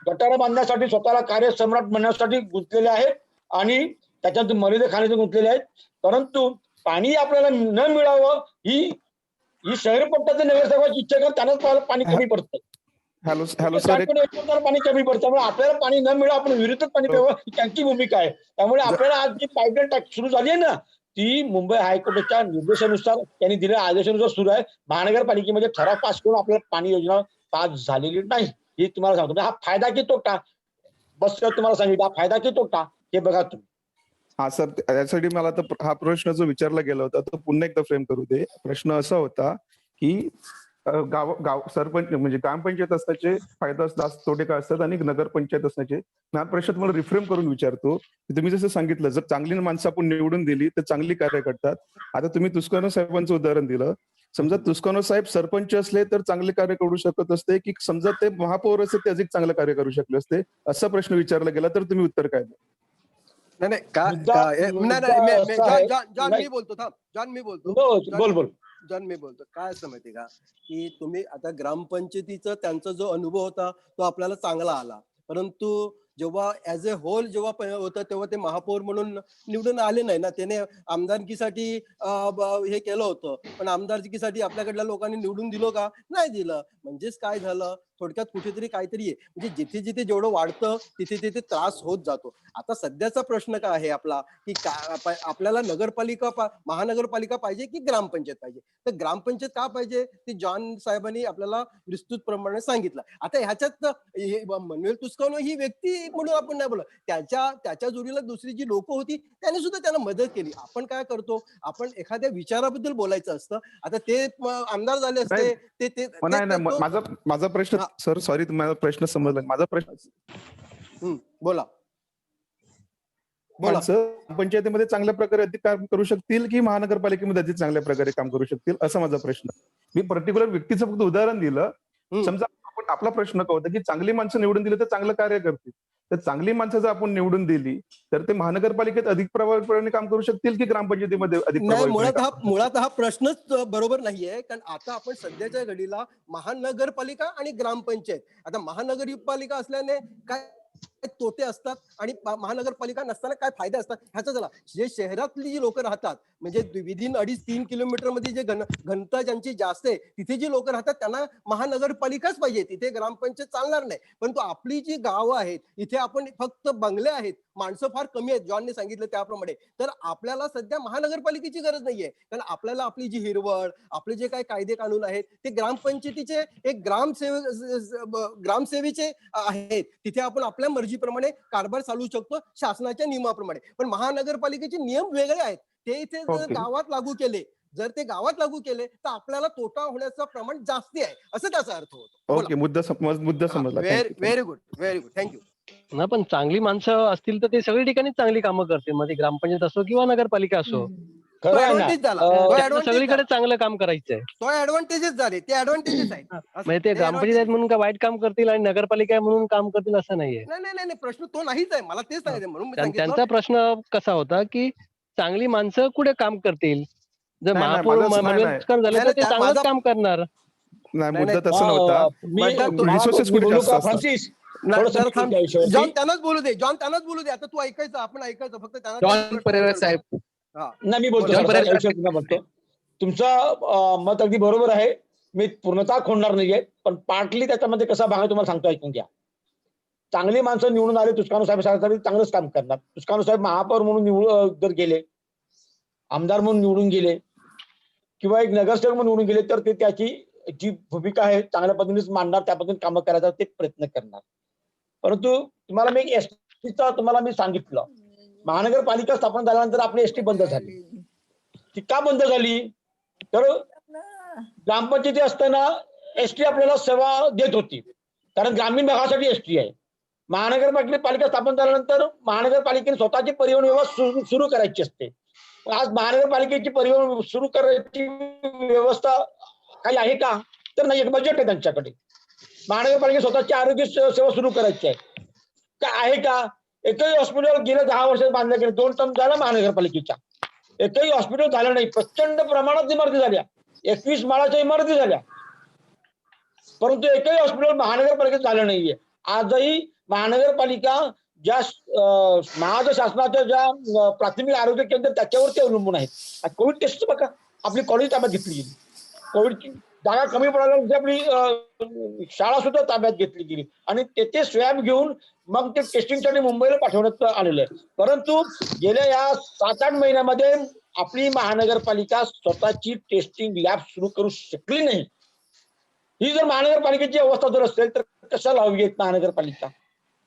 गटार बांधण्यासाठी, स्वतःला कार्यसम्राट बनण्यासाठी गुंतलेले आहेत आणि त्याच्यातून मर्यादा खाण्याचे गुंतलेले आहेत. परंतु पाणी आपल्याला न मिळावं ही शहर पट्ट्याचे नगरसेवकाची इच्छा कर, त्यांनाच पाणी कमी पडतं. हॅलो सर, पाणी कमी पडतं, त्यामुळे आपल्याला पाणी न मिळावं, आपण विरोधात पाणी प्यावं ही त्यांची भूमिका आहे. त्यामुळे आपल्याला आज जी पाईपलाईन सुरू झाली आहे ना, ती मुंबई हायकोर्टाच्या निर्देशानुसार, त्यांनी दिलेल्या आदेशानुसार सुरू आहे. महानगरपालिकेमध्ये ठराव पास करून आपल्याला पाणी योजना पास झालेली नाही. हे तुम्हाला सांगतो. हा फायदा की तोटा, बस तुम्हाला सांगितलं, हा फायदा की तोटा हे बघा तुम्ही. हा सर, त्यासाठी मला तर हा प्रश्न जो विचारला गेला होता तो पुन्हा एकदा फ्रेम करू दे. प्रश्न असा होता की गाव सरपंच म्हणजे ग्रामपंचायत असण्याचे फायदा जास्त, तोटे काय असतात आणि नगरपंचायत असण्याचे. हा प्रश्न तुम्हाला रिफ्रेम करून विचारतो की तुम्ही जसं सांगितलं, जर चांगली माणसं आपण निवडून दिली तर चांगली कार्य करतात. आता तुम्ही तुस्कानो साहेबांचं उदाहरण दिलं. समजा तुस्कानो साहेब सरपंच असले तर चांगले कार्य करू शकत असते, की समजा ते महापौर असते ते अधिक चांगलं कार्य करू शकले असते, असा प्रश्न विचारला गेला तर तुम्ही उत्तर काय द्या? नाही जॉन मी बोलतो. जॉन मी बोलतो. काय असं माहिती का की तुम्ही आता ग्रामपंचायतीचा त्यांचा जो अनुभव होता तो आपल्याला चांगला आला, परंतु जेव्हा ऍज अ होल जेव्हा होतं तेव्हा ते महापौर म्हणून निवडून आले नाही ना. त्याने आमदारकीसाठी हे केलं होतं, पण आमदारकीसाठी आपल्याकडल्या लोकांनी निवडून दिलो का? नाही दिलं. म्हणजेच काय झालं, थोडक्यात कुठेतरी काहीतरी आहे. म्हणजे जिथे जिथे जेवढं वाढतं तिथे तिथे त्रास होत जातो. आता सध्याचा प्रश्न काय आहे आपला, की आपल्याला महानगरपालिका पाहिजे की ग्रामपंचायत पाहिजे? तर ग्रामपंचायत का पाहिजे ते जॉन साहेबांनी आपल्याला विस्तृतप्रमाणे सांगितलं. आता ह्याच्यात मनुएल तुस्कानो ही व्यक्ती म्हणून आपण नाही बोलत, त्याच्या जोडीला दुसरी जी लोक होती त्यांनी सुद्धा त्यांना मदत केली. आपण काय करतो, आपण एखाद्या विचाराबद्दल बोलायचं असतं. आता ते आमदार झाले असते नाही, माझा प्रश्न सर, सॉरी, तुम्हाला प्रश्न समजला. माझा प्रश्न बोला. माणसं पंचायतीमध्ये चांगल्या प्रकारे अधिक काम करू शकतील की महानगरपालिकेमध्ये अधिक चांगल्या प्रकारे काम करू शकतील, असा माझा प्रश्न. मी पर्टिक्युलर व्यक्तीचं फक्त उदाहरण दिलं. समजा आपण आपला प्रश्न काय होता की चांगली माणसं निवडून दिली तर चांगलं कार्य करतील. तर चांगली माणसं जर आपण निवडून दिली तर ते महानगरपालिकेत अधिक प्रभावीपणे काम करू शकतील की ग्रामपंचायतीमध्ये अधिक प्रभावीपणे? मुळात हा प्रश्नच बरोबर नाहीये. कारण आता आपण सध्याच्या घडीला महानगरपालिका आणि ग्रामपंचायत, आता महानगरपालिका असल्याने काय तोटे असतात आणि महानगरपालिका नसताना काय फायदे असतात ह्याचा झाला. जे शहरातली जी लोक राहतात म्हणजे विदिन 2.5-3 किलोमीटर मध्ये जे घनता ज्यांची जास्त आहे तिथे जी लोक राहतात त्यांना महानगरपालिकाच पाहिजे, तिथे ग्रामपंचायत चालणार नाही. परंतु आपली जी गावं आहेत इथे आपण फक्त बंगले आहेत, माणसं फार कमी आहेत जॉनने सांगितलं त्याप्रमाणे. तर आपल्याला सध्या महानगरपालिकेची गरज नाहीये. कारण आपल्याला आपली जी हिरवळ, आपले जे काही कायदे कानून आहेत ते ग्रामपंचायतीचे एक ग्रामसेवेचे आहेत. तिथे आपण आपल्या मर्जीप्रमाणे कारभार चालू शकतो शासनाच्या नियमाप्रमाणे. पण महानगरपालिकेचे नियम वेगळे आहेत. ते इथे जर गावात लागू केले, तर आपल्याला तोटा होण्याचं प्रमाण जास्ती आहे, असं त्याचा अर्थ होतो. ओके, मुद्दा समजला. Very good, thank you. ना पण चांगली माणसं असतील तर ते सगळी ठिकाणी चांगली कामं करतील, मध्ये ग्रामपंचायत असो किंवा नगरपालिका असो. सगळीकडे चांगलं काम करायचंय. तो ऍडव्हान्टेजेस झाले, ते ऍडव्हान्टेजेस आहेत. म्हणजे ते ग्रामपंचायत म्हणून का वाईट काम करतील आणि नगरपालिका म्हणून काम करतील असं नाहीये. नाही, प्रश्न तो नाहीच आहे. मला तेच सांगायचं म्हणून त्यांचा प्रश्न कसा होता की चांगली माणसं कुठे काम करतील. जर महापौर झालं तर ते चांगलंच काम करणार. नाही, मुद्दा तसं नव्हता. जॉन त्यांनाच बोलू दे. आता तू ऐकायचं, आपण ऐकायचं फक्त त्यांना. साहेब नाही, मी बोलतो. तुमचं मत अगदी बरोबर आहे, मी पूर्णतः खोडणार नाहीये, पण पार्टली त्याच्यामध्ये कसा भाग आहे तुम्हाला सांगतो, ऐकून घ्या. चांगली माणसं निवडून आले, तुस्कानो साहेब चांगलंच काम करणार. तुस्कानो साहेब महापौर म्हणून जर गेले, आमदार म्हणून निवडून गेले किंवा एक नगरसेवक म्हणून निवडून गेले तर ते त्याची जी भूमिका आहे चांगल्या पद्धतीनेच मांडणार, त्या पद्धतीने कामं करायचा ते प्रयत्न करणार. परंतु तुम्हाला मी एसटीचा तुम्हाला मी सांगितलं, महानगरपालिका स्थापन झाल्यानंतर आपली एसटी बंद झाली. ती का बंद झाली तर ग्रामपंचायती असताना एसटी आपल्याला सेवा देत होती, कारण ग्रामीण भागासाठी एसटी आहे. महानगरपालिका स्थापन झाल्यानंतर महानगरपालिकेने स्वतःची परिवहन व्यवस्था सुरू करायची असते. आज महानगरपालिकेची परिवहन सुरू करायची व्यवस्था काही आहे का तर नाही, एक बजेट आहे त्यांच्याकडे. महानगरपालिकेने स्वतःची आरोग्य सेवा सुरू करायची आहे का, आहे का? एकही हॉस्पिटल गेल्या 10 वर्षात बांधल्या गेले, 2 टर्म झाला महानगरपालिकेच्या, एकही हॉस्पिटल झालं नाही. प्रचंड प्रमाणात इमारती झाल्या, 21 माळाच्या इमारती झाल्या, परंतु एकही हॉस्पिटल महानगरपालिकेत झालं नाहीये. आजही महानगरपालिका ज्या महाराष्ट्र शासनाच्या ज्या प्राथमिक आरोग्य केंद्र त्याच्यावरती अवलंबून आहेत. कोविड टेस्ट बघा, आपली कॉलेज ताब्यात घेतली गेली, कोविडची जागा कमी पडायला आपली शाळा सुद्धा ताब्यात घेतली गेली आणि तेथे स्वॅब घेऊन मग ते टेस्टिंगसाठी मुंबईला पाठवण्यात आलेलं आहे. परंतु गेल्या या 7-8 महिन्यामध्ये आपली महानगरपालिका स्वतःची टेस्टिंग लॅब सुरू करू शकली नाही. ही जर महानगरपालिकेची अवस्था जर असेल तर कशाला हवी आहे महानगरपालिका,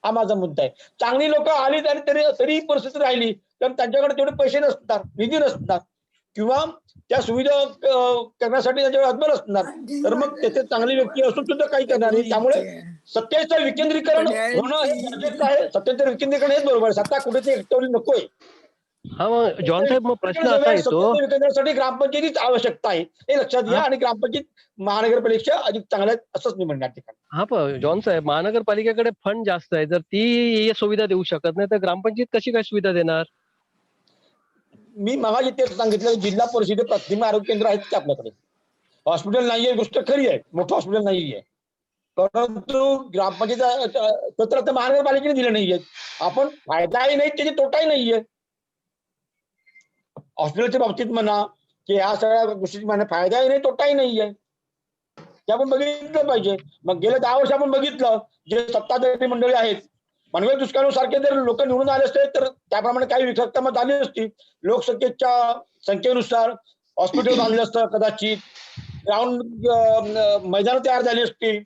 हा माझा मुद्दा आहे. चांगली लोक आली तरी परिस्थिती राहिली कारण त्यांच्याकडे तेवढे पैसे नसतात, निधी नसतात किंवा त्या सुविधा करण्यासाठी त्यांच्याकडे हातभार असणार, तर मग त्याचे चांगली व्यक्ती असून सुद्धा काही करणार नाही. त्यामुळे सत्तेचं विकेंद्रीकरण होणं हे गरजेचं आहे. सत्तेचं विकेंद्रीकरण हेच बरोबर आहे, सत्ता कुठेतरी एकटवली नकोय. हा मग जॉन साहेब, मग प्रश्न असा येतो, विकेंद्रीकरणासाठी ग्रामपंचायतीची आवश्यकता आहे हे लक्षात घ्या आणि ग्रामपंचायत महानगरपालिकेच्या अधिक चांगल्या असंच मी म्हणणार ठिकाणी. हा पण जॉन साहेब, महानगरपालिकेकडे फंड जास्त आहे, जर ती सुविधा देऊ शकत नाही तर ग्रामपंचायत कशी काय सुविधा देणार? मी मगाशी तेच सांगितलं, जिल्हा परिषदे प्राथमिक आरोग्य केंद्र आहेत की आपल्याकडे, हॉस्पिटल नाहीये, गोष्ट खरी आहे, मोठं हॉस्पिटल नाहीये, परंतु ग्रामपंचायत तर महानगरपालिकेने दिले नाहीये. आपण फायदाही नाही त्याची तोटाही नाहीये. हॉस्पिटलच्या बाबतीत म्हणा की ह्या सगळ्या गोष्टी म्हणा, फायदाही नाही तोटाही नाहीये. ते आपण बघितलं पाहिजे. मग गेल्या 10 वर्ष आपण बघितलं जे सत्ताधारी मंडळी आहेत, पनवेल दुष्काळासारखे जर लोक निवडून आले असते तर त्याप्रमाणे काही विषमता झाली असती. लोकसंख्येच्या संख्येनुसार हॉस्पिटल बांधलं असतं कदाचित, ग्राउंड मैदान तयार झाली असती,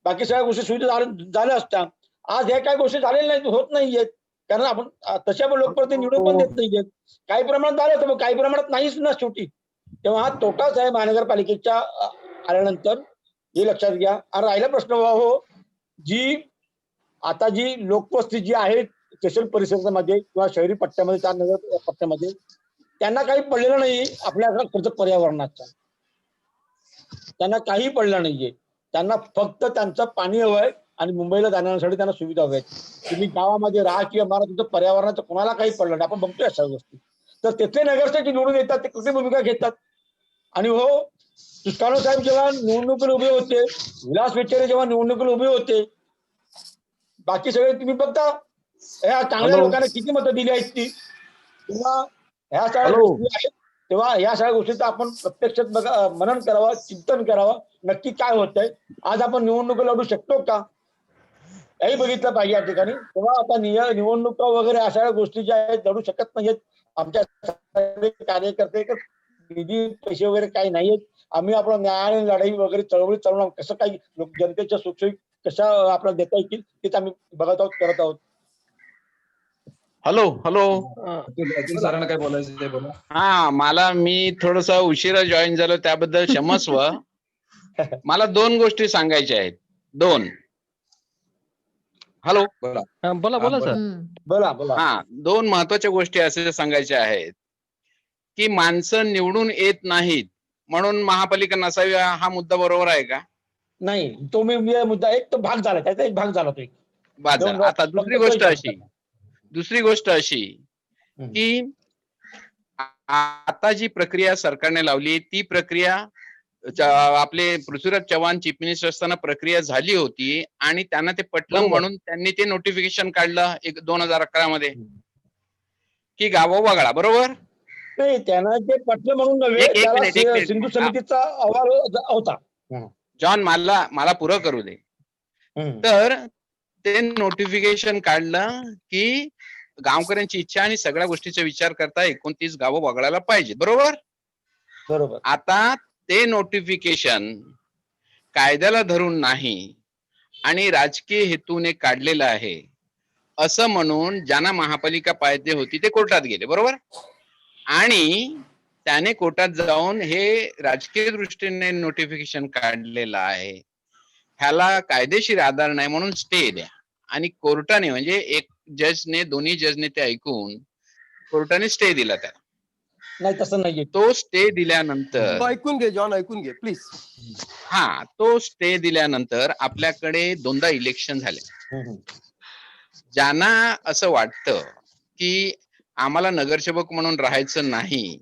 बाकी सगळ्या गोष्टी सुविधा झाल्या असत्या. आज ह्या काही गोष्टी झालेल्या नाहीत, होत नाहीयेत, कारण आपण तसे आपण लोकप्रतिनिधी निवडून पण देत नाहीयेत. काही प्रमाणात झालं तर काही प्रमाणात नाहीच ना शेवटी. तेव्हा हा तोटाच आहे महानगरपालिकेच्या आल्यानंतर, हे लक्षात घ्या. आणि राहिला प्रश्न हो, जी आता जी लोकवस्ती जी आहे स्टेशन परिसरामध्ये किंवा शहरी पट्ट्यामध्ये, 4 नगर पट्ट्यामध्ये, त्यांना काही पडलेलं नाही आपल्या खर्च पर्यावरणाचा. त्यांना काही पडलं नाहीये. त्यांना फक्त त्यांचं पाणी हवंय आणि मुंबईला जाण्यासाठी त्यांना सुविधा हव्या. तुम्ही गावामध्ये राहा किंवा मारा, तुमचं पर्यावरणाचं कोणाला काही पडलं नाही. आपण बघतोय अशा गोष्टी. तर तिथले नगरसेवक निवडून येतात, ते कुठली भूमिका घेतात. आणि हो, तुकाराम साहेब जेव्हा निवडणुकीला उभे होते, विलास विचारे जेव्हा निवडणुकीला उभे होते, बाकी सगळे तुम्ही बघता ह्या चांगल्या लोकांना किती मतं दिली आहेत ती, किंवा ह्या सगळ्या गोष्टी आहेत. तेव्हा ह्या सगळ्या गोष्टीचं आपण प्रत्यक्षात मनन करावं, चिंतन करावं, नक्की काय होतंय. आज आपण निवडणुका लढू शकतो का, हेही बघितलं पाहिजे या ठिकाणी. तेव्हा आता निवडणुका वगैरे अशा गोष्टी ज्या आहेत लढू शकत नाहीयेत. आमच्या कार्यकर्ते निधी पैसे वगैरे काही नाहीयेत. आम्ही आपलं न्यायालयीन लढाई वगैरे चळवळी चालवून कसं काही जनतेच्या सुखसोयी कशा आपल्याला देता येतील तेच आम्ही बघत आहोत, करत आहोत. हॅलो हॅलो अतुल सरांना काय बोलायचं ते बोला. हा, मी थोडस उशिरा जॉईन झालो त्याबद्दल क्षमस्व. मला 2 गोष्टी सांगायच्या आहेत. 2. हॅलो, बोला बोला सर. बोला बोला. हा, 2 महत्वाच्या गोष्टी असे सांगायच्या आहेत की माणसं निवडून येत नाहीत म्हणून महापालिका नसावी, हा मुद्दा बरोबर आहे का? नाही, तो मी मुद्दा एक तो भाग झाला, त्याचा एक भाग झाला तो एक. बाद झाला. आता दुसरी गोष्ट अशी की आता जी प्रक्रिया सरकारने लावली ती प्रक्रिया आपले पृथ्वीराज चव्हाण चीफ मिनिस्टर असताना प्रक्रिया झाली होती आणि त्यांना ते पटलं म्हणून त्यांनी ते नोटिफिकेशन काढलं 2011 मध्ये की गावो वगळा. बरोबर नाही, त्यांना ते पटलं म्हणून नव्हे, त्याला सिंधू समितीचा अहवाल होता. जॉन, मला पुरं करू दे. तर ते नोटिफिकेशन काढलं की गावकऱ्यांची इच्छा आणि सगळ्या गोष्टीचा विचार करता 29 गावं वगळायला पाहिजे. बरोबर बरोबर. आता ते नोटिफिकेशन कायद्याला धरून नाही आणि राजकीय हेतूने काढलेलं आहे असं म्हणून ज्यांना महापालिका पाहिजे होती ते कोर्टात गेले. बरोबर, आणि त्याने कोर्टात जाऊन हे राजकीय दृष्टीने नोटिफिकेशन काढलेलं आहे, ह्याला कायदेशीर आधार नाही म्हणून स्टे द्या. आणि कोर्टाने म्हणजे एक जजने, दोन्ही जजने ते ऐकून कोर्टाने स्टे दिला त्याला. नाही, तसं नाहीये. तो स्टे दिल्यानंतर ऐकून घे जॉन, ऐकून घे प्लीज. हा, तो स्टे दिल्यानंतर आपल्याकडे 2दा इलेक्शन झाले. ज्यांना असं वाटतं की आम्हाला नगरसेवक म्हणून राहायचं नाही,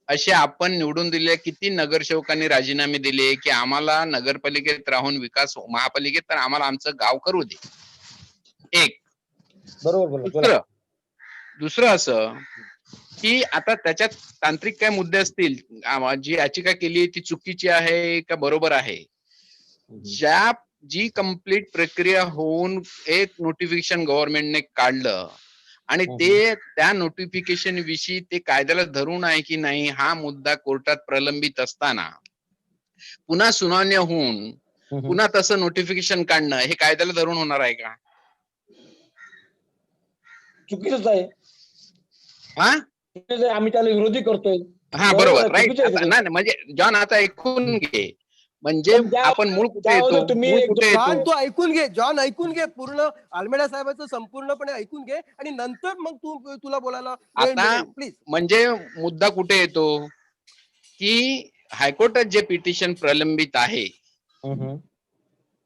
असे आपण निवडून दिले किती नगरसेवकांनी राजीनामे दिले की आम्हाला नगरपालिकेत राहून विकास, महापालिकेत तर आम्हाला आमचं गाव करू दे. एक बरोबर. दुसरं असं की आता त्याच्यात तांत्रिक काय मुद्दे असतील, जी याचिका केली ती चुकीची आहे का बरोबर आहे, जी कंप्लीट प्रक्रिया होऊन एक नोटिफिकेशन गव्हर्नमेंटने काढलं आणि ते त्या नोटिफिकेशन विषयी ते कायद्याला धरून आहे की नाही हा मुद्दा कोर्टात प्रलंबित असताना पुन्हा सुनावणी होऊन पुन्हा तसं नोटिफिकेशन काढणं हे कायद्याला धरून होणार आहे का? चुकीचंच आहे. आम्ही त्याला विरोधी करतोय. हा, बरोबर, राईट. नाही म्हणजे जॉन, आता ऐकून घे. म्हणजे आपण मूळ कुठे येतो, तू ऐकून घे जॉन, ऐकून घे पूर्ण आल्मेडा साहेबांचं संपूर्णपणे ऐकून घे आणि नंतर मग तुला बोलायला प्लीज. म्हणजे मुद्दा कुठे येतो की हायकोर्टात जे पिटिशन प्रलंबित आहे,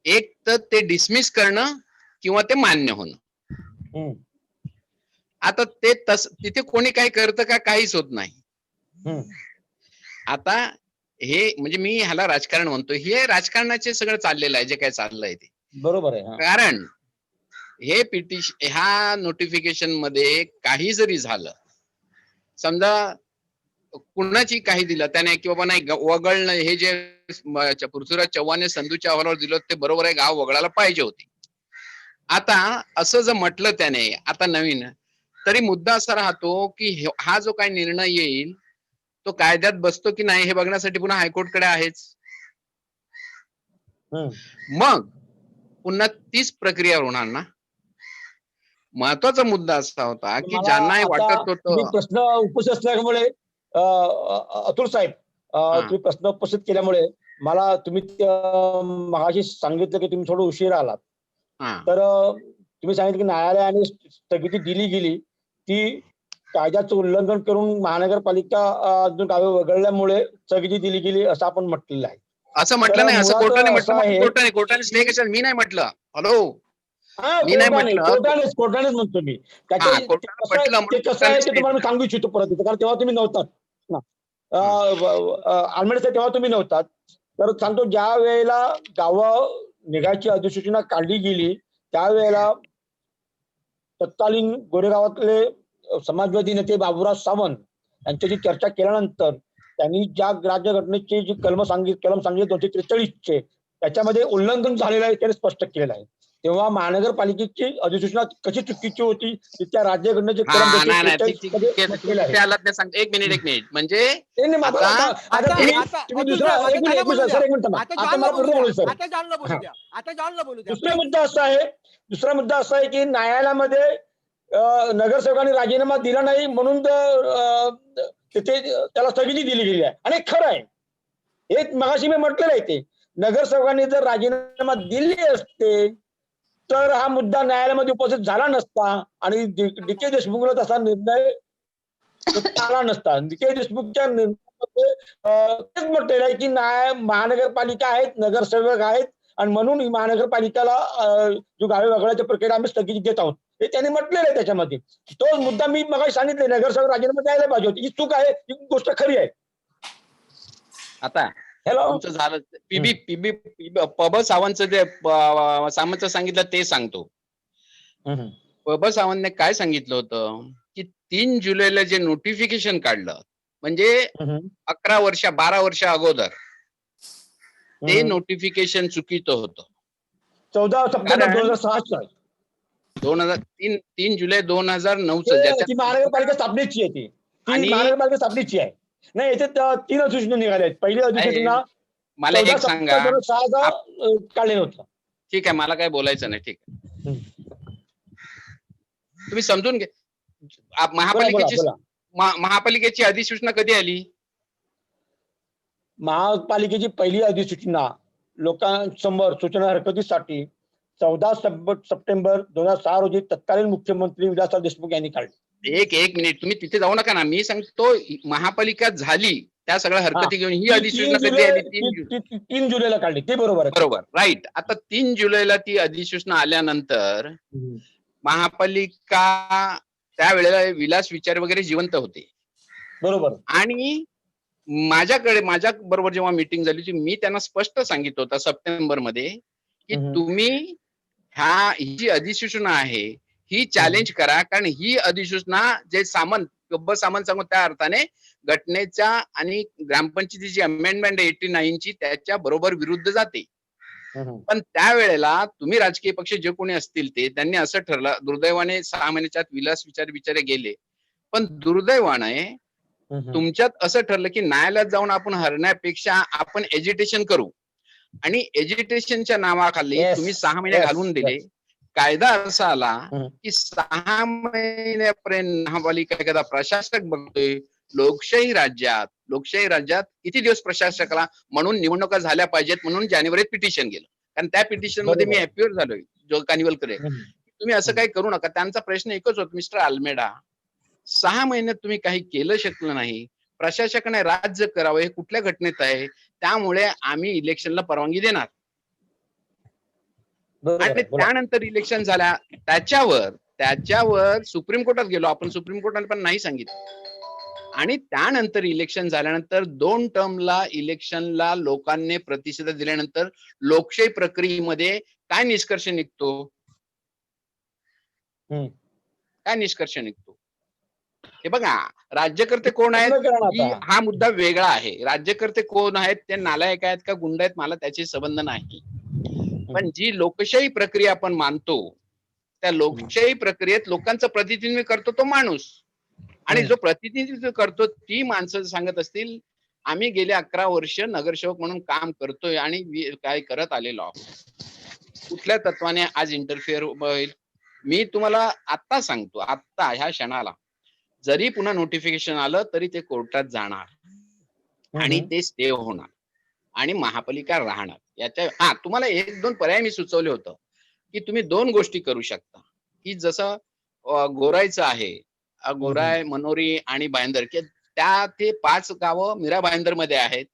एक तर ते डिसमिस करणं किंवा ते मान्य होणं. आता ते तिथे कोणी काय करतं का, काहीच होत नाही. आता हे म्हणजे मी ह्याला राजकारण म्हणतो, हे राजकारणाचे सगळं चाललेलं आहे जे काय चाललंय ते. बरोबर आहे. कारण हे ह्या नोटिफिकेशन मध्ये काही जरी झालं, समजा कुणाची काही दिलं त्याने की बाबा नाही वगळणं हे जे पृथ्वीराज चव्हाणने संधूच्या अहवालावर दिलं ते बरोबर आहे, गाव वगळायला पाहिजे होते. आता असं जर म्हटलं त्याने आता नवीन, तरी मुद्दा असा राहतो की हा जो काही निर्णय येईल तो कायद्यात बसतो की नाही हे बघण्यासाठी पुन्हा हायकोर्टकडे आहेच. मग पुन्हा तीच प्रक्रिया होणार ना. महत्वाचा मुद्दा असा होता की ज्यांना हे वाटत होतं. प्रश्न उपस्थित असल्यामुळे अतुल साहेब तुम्ही प्रश्न उपस्थित केल्यामुळे मला तुम्ही मगाशी सांगितलं की तुम्ही थोडं उशीर आलात. तर तुम्ही सांगितलं की न्यायालयाने स्थगिती दिली गेली ती कायद्याचं उल्लंघन करून महानगरपालिका गावे वगळल्यामुळे स्थगिती दिली गेली असं आपण म्हटलेलं आहे. असं म्हटलं नाही, असं कोर्टाने म्हटलं. कोर्टाने स्टे कशाला, मी नाही म्हटलं. हॅलो, मी नाही म्हटलं. कोर्टानेच म्हणतो मी. ते कसं आहे ते तुम्हाला मी सांगू इच्छितो परत, कारण तेव्हा तुम्ही नव्हतात. आलमेड साहेब तेव्हा तुम्ही नव्हतात. तर सांगतो ज्या वेळेला गावं निघायची अधिसूचना काढली गेली त्यावेळेला तत्कालीन गोरेगावातले समाजवादी नेते बाबूराव सावंत यांच्याशी चर्चा केल्यानंतर त्यांनी ज्या राज्यघटनेचे जी कलम सांगितले 243 त्याच्यामध्ये उल्लंघन झालेलं आहे त्याने स्पष्ट केलेलं आहे. तेव्हा महानगरपालिकेची अधिसूचना कशी चुकीची होती त्या राज्यघटनेचे कलम एक मिनिट म्हणजे दुसरा मुद्दा असा आहे की न्यायालयामध्ये नगरसेवकांनी राजीनामा दिला नाही म्हणून तिथे त्याला स्थगिती दिली गेली आहे. आणि खरं आहे हे मगाशी मी म्हटलेलं आहे ते नगरसेवकांनी जर राजीनामा दिले असते तर हा मुद्दा न्यायालयामध्ये उपस्थित झाला नसता आणि डी.के. देशमुखला तसा निर्णय आला नसता. डी.के. देशमुखच्या निर्णयामध्ये तेच म्हटलेलं आहे की महानगरपालिका आहेत, नगरसेवक आहेत आणि म्हणून ही महानगरपालिकेला जो गावे वगळायच्या प्रक्रिया आम्ही स्थगिती देत आहोत हे त्यांनी म्हटलेलं आहे त्याच्यामध्ये. तो मुद्दा मी मग सांगितले नगरसेवक राजीनामा द्यायला पाहिजे होती. ही चूक आहे, ही गोष्ट खरी आहे. आता तुमचं झालं पब सावंतचं जे सावंतचं सांगितलं ते सांगतो. पब सावंतने काय सांगितलं होतं की 3 जुलैला जे नोटिफिकेशन काढलं म्हणजे 12 वर्ष अगोदर ते नोटिफिकेशन चुकीचं होतं. 14 सप्टेंबर 2006 3 जुलै 2009 ती महानगरपालिका स्थापनेची आहे. ती महानगरपालिका स्थापनेची आहे. नाही याच्यात 3 अधिसूचना निघाल्या आहेत. पहिली अधिसूचना मला एक सांगा काढलेलं होतं. ठीक आहे, मला काय बोलायचं नाही. ठीक आहे, तुम्ही समजून घ्या. महापालिकेची अधिसूचना कधी आली? महापालिकेची पहिली अधिसूचना लोकांसमोर सूचना हरकतीसाठी 14 सप्टेंबर 2006 रोजी तत्कालीन मुख्यमंत्री विलासराव देशमुख यांनी काढली. एक मिनिट, तुम्ही तिथे जाऊ नका ना. मी सांगतो महापालिका झाली त्या सगळ्या हरकती घेऊन ही अधिसूचना कधी आली? 3 जुलैला काढली. ते बरोबर आहे. बरोबर, राईट. आता 3 जुलैला ती अधिसूचना आल्यानंतर महापालिका त्यावेळेला विलास विचार वगैरे जिवंत होते. बरोबर. आणि माझ्या बरोबर जेव्हा मीटिंग झाली मी त्यांना स्पष्ट सांगितलं होतं सप्टेंबर मध्ये की तुम्ही ही जी अधिसूचना आहे ही चॅलेंज करा, कारण ही अधिसूचना जे सामंत सांगू त्या अर्थाने घटनेच्या आणि ग्रामपंचायतीची अमेंडमेंट 89 त्याच्या बरोबर विरुद्ध जाते. पण त्यावेळेला तुम्ही राजकीय पक्ष जे कोणी असतील त्यांनी असं ठरलं. दुर्दैवाने 6 महिन्याच्या आत विलास विचारे गेले. पण दुर्दैवाने तुमच्यात असं ठरलं की न्यायालयात जाऊन आपण हरण्यापेक्षा आपण एजिटेशन करू आणि एजिटेशनच्या नावाखाली तुम्ही 6 महिने घालून दिले. कायदा असा आला की 6 महिन्यापर्यंत महापालिका एखादा प्रशासक बघतोय. लोकशाही राज्यात किती दिवस प्रशासकाला म्हणून निवडणुका झाल्या पाहिजेत म्हणून जानेवारीत पिटिशन गेलं. कारण त्या पिटिशन मध्ये मी अपिअर झालोय जो कानिवलकर आहे. तुम्ही असं काही करू नका. त्यांचा प्रश्न एकच होता, मिस्टर आल्मेडा 6 महिन्यात तुम्ही काही केलं शकलं नाही, प्रशासकाने राज्य करावं हे कुठल्या घटनेत आहे, त्यामुळे आम्ही इलेक्शनला परवानगी देणार. आणि त्यानंतर इलेक्शन झाल्या त्याच्यावर सुप्रीम कोर्टात गेलो आपण. सुप्रीम कोर्टाने पण नाही सांगितलं. आणि त्यानंतर इलेक्शन झाल्यानंतर 2 टर्मला इलेक्शनला लोकांनी प्रतिसाद दिल्यानंतर लोकशाही प्रक्रियेमध्ये काय निष्कर्ष निघतो? हे बघा, राज्यकर्ते कोण आहेत प्रश्न करा ना ही आता. हा मुद्दा वेगळा आहे. राज्यकर्ते कोण आहेत, ते नालायक आहेत का गुंड आहेत, मला त्याची संबंध नाही. पण जी लोकशाही प्रक्रिया आपण मानतो, त्या लोकशाही प्रक्रियेत लोकांचं प्रतिनिधित्व करतो तो माणूस, आणि जो प्रतिनिधित्व करतो ती माणसं सांगत असतील आम्ही गेले 11 वर्ष नगरसेवक म्हणून काम करतोय आणि काय करत आलेलो आहोत, कुठल्या तत्वाने आज इंटरफिअर होईल? मी तुम्हाला आत्ता सांगतो, आत्ता ह्या क्षणाला जरी पुन्हा नोटिफिकेशन आलं तरी ते कोर्टात जाणार आणि ते स्टे होणार आणि महापालिका राहणार. याच्या तुम्हाला 1-2 पर्याय मी सुचवले होतं की तुम्ही 2 गोष्टी करू शकता, की जसं गोरायचं आहे, गोराय, मनोरी आणि भाईंदर, त्या ते 5 गावं मीरा भाईंदर मध्ये आहेत,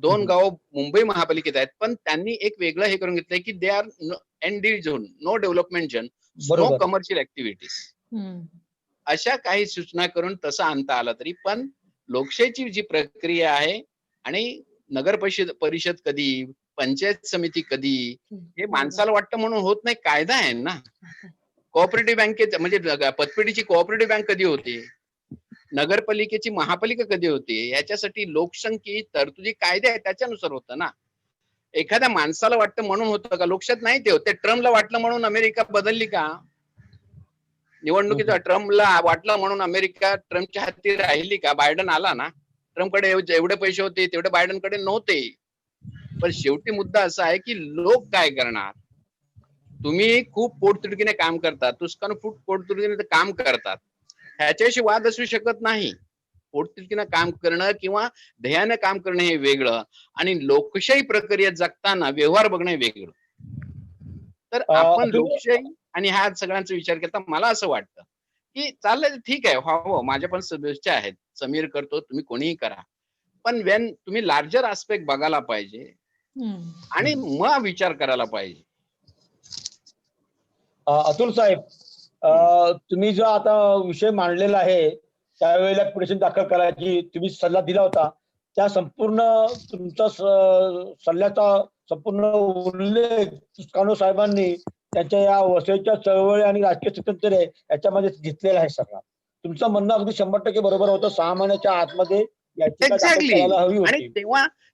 2 गावं मुंबई महापालिकेत आहेत, पण त्यांनी एक वेगळं हे करून घेतलंय की they are ND zone, no development zone, no commercial activities. अशा काही सूचना करून तसं आणता आलं तरी, पण लोकशाहीची जी प्रक्रिया आहे आणि नगर परिषद कधी, पंचायत समिती कधी, हे माणसाला वाटतं म्हणून होत नाही, कायदा आहे ना. कोऑपरेटिव्ह बँकेत म्हणजे पतपेढीची कोऑपरेटिव्ह बँक कधी होते, नगरपालिकेची महापालिका कधी होते, याच्यासाठी लोकसंख्येची तरतुदी कायदे आहे त्याच्यानुसार होतं ना. एखाद्या माणसाला वाटतं म्हणून होतं का? लोकशाहीत नाही ते होते. ट्रम्पला वाटलं म्हणून अमेरिका बदलली का? निवडणुकीचा ट्रम्पला वाटलं म्हणून अमेरिका ट्रम्पच्या हाती राहिली का? बायडन आला ना, ट्रम्पकडे एवढे पैसे होते तेवढे बायडनकडे नव्हते. पण शेवटी मुद्दा असा आहे की लोक काय करणार? तुम्ही खूप पोटतिडकीने काम करतात, तुस्कान खूप पोटतिडकीने काम करतात, ह्याच्याशी वाद असू शकत नाही. पोटतिडकीनं काम करणं किंवा ध्येयानं काम करणं हे वेगळं आणि लोकशाही प्रक्रियेत जगताना व्यवहार बघणं हे वेगळं. तर आपण लोकशाही आणि ह्या सगळ्यांचा विचार करता मला असं वाटतं की चाललंय ठीक आहे, हो माझ्या पण सदस्य आहेत, समीर करतो, तुम्ही कोणीही करा, पण वेन तुम्ही लार्जर आस्पेक्ट बघायला पाहिजे आणि मग विचार करायला पाहिजे. अतुल साहेब, तुम्ही जो आता विषय मांडलेला आहे त्यावेळेला पिटिशन दाखल करायची तुम्ही सल्ला दिला होता, त्या संपूर्ण तुमचा सल्ल्याचा संपूर्ण उल्लेख तुस्कानो साहेबांनी त्यांच्या या वसईच्या चळवळी आणि राजकीय स्वातंत्र्य याच्यामध्ये घेतलेला आहे सगळा. तुमचं म्हणणं अगदी 100% बरोबर होतं. 6 महिन्याच्या आतमध्ये याचिका दाखल करायला हवी आणि होती.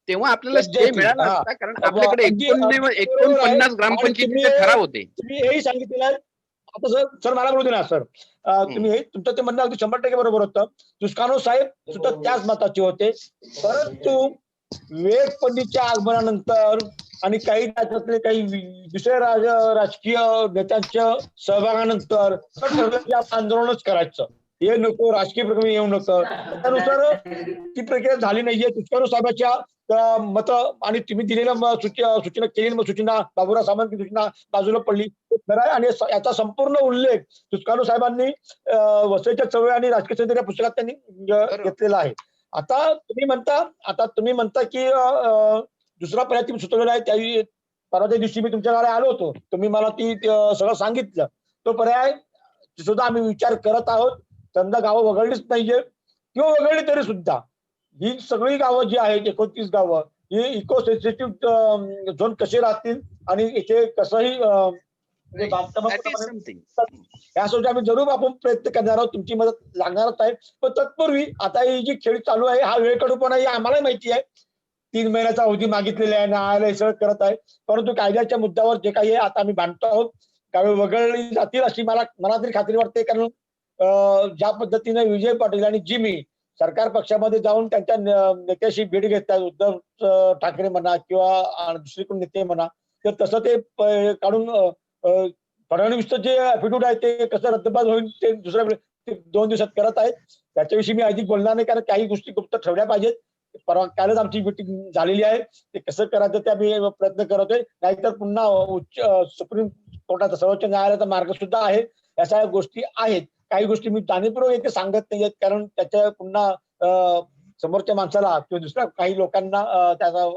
तेव्हा आपल्याला स्टे मिळाला असता, कारण आपल्याकडे 49 ग्रामपंचायतीचे ठराव होते. तुम्ही हेही सांगितलेलं आहे. आता सर मला बोलू दे ना सर, तुम्ही हे तुमचं ते म्हणणं अगदी 100% बरोबर होतं. तुस्कानो साहेब सुद्धा त्याच मताचे होते, परंतु विवेक पंडितच्या आगमनानंतर आणि काही त्याच्यातले काही दुसऱ्या राजकीय नेत्यांच्या सहभागानंतर ठरलं की आपण आंदोलनच करायचं, हे नको, राजकीय प्रक्रिया येऊ नको. त्यानुसार ती प्रक्रिया झाली नाहीये. तुस्कानो साहेबांच्या मत आणि तुम्ही दिलेल्या सूचना केलेली सूचना, बाबूराव सावंत सूचना बाजूला पडली खरं आहे, आणि याचा संपूर्ण उल्लेख तुस्कानो साहेबांनी वसईच्या चळवळी आणि राजकीय स्वातंत्र्य या पुस्तकात त्यांनी घेतलेला आहे. आता तुम्ही म्हणता की दुसरा पर्याय तुम्ही सुचवलेला आहे. त्याही परवाच्या दिवशी मी तुमच्याकडे आलो होतो, तुम्ही मला ती सगळं सांगितलं. तो पर्याय सुद्धा आम्ही विचार करत आहोत. समजा गावं वगळलीच नाहीये किंवा वगळली तरी सुद्धा ही सगळी गावं जी आहेत, 29 गावं, ही इको सेन्सिटिव्ह झोन कसे राहतील आणि इथे कसंही यासाठी आम्ही जरूर आपण प्रयत्न करणार आहोत. तुमची मदत लागणारच आहे. पण तत्पूर्वी आता ही जी खेळ चालू आहे हा वेळकडूपणा ही आम्हाला माहिती आहे. 3 महिन्याचा अवधी मागितलेला आहे, न्यायालय सगळं करत आहे, परंतु कायद्याच्या मुद्द्यावर जे काही आहे आता आम्ही भांडतो आहोत. त्यावेळी वगळली जातील अशी मला तरी खात्री वाटते, कारण ज्या पद्धतीने विजय पाटील आणि जिमी सरकार पक्षामध्ये जाऊन त्यांच्या नेत्याशी भेट घेतात, उद्धव ठाकरे म्हणा किंवा दुसरीकडून नेते म्हणा, तर तसं ते काढून फडणवीसचं जे ऍफिड्यूट आहे ते कसं रद्दबाद होईल ते दुसऱ्या 2 दिवसात करत आहेत. त्याच्याविषयी मी अधिक बोलणार नाही, कारण काही गोष्टी गुप्त ठेवल्या पाहिजेत. परवा कालच आमची मीटिंग झालेली आहे, ते कसं करायचं ते आम्ही प्रयत्न करतोय. नाहीतर पुन्हा सुप्रीम कोर्टाचा, सर्वोच्च न्यायालयाचा मार्ग सुद्धा आहे. या सगळ्या गोष्टी आहेत. काही गोष्टी मी जाणीवपूर्वक येथे सांगत नाहीयेत, कारण त्याच्या पुन्हा समोरच्या माणसाला किंवा दुसऱ्या काही लोकांना त्याचा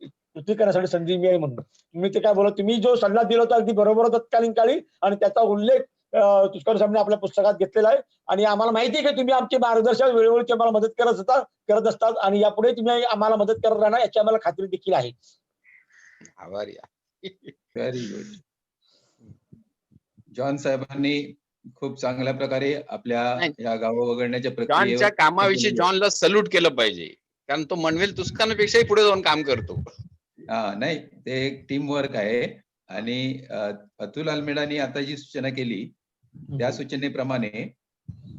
कृती करण्यासाठी संधी मिळेल म्हणून. तुम्ही ते काय बोलत, तुम्ही जो सल्ला दिला होता अगदी बरोबर तत्कालीन काळी, आणि त्याचा उल्लेख तुस्कानो साहेबांनी आपल्या पुस्तकात घेतलेला आहे. आणि आम्हाला माहिती आहे की तुम्ही आमचे मार्गदर्शक वेळोवेळी आम्हाला मदत करत असतात आणि यापुढे तुम्ही आम्हाला मदत करत राहणार याची आम्हाला खात्री देखील आहे. आभारी आहे. Very good. जॉन साहेबांनी खूप चांगल्या प्रकारे आपल्या नाही. या गाव वगळण्याच्या जॉनच्या प्रक्रियेवर कामाविषयी जॉनला सल्यूट केलं पाहिजे, कारण तो मनवेल तुस्कानपेक्षाही पुढे जाऊन काम करतो. नाही, ते एक टीम वर्क आहे. आणि अतुल अल्मेडानी आता जी सूचना केली त्या सूचनेप्रमाणे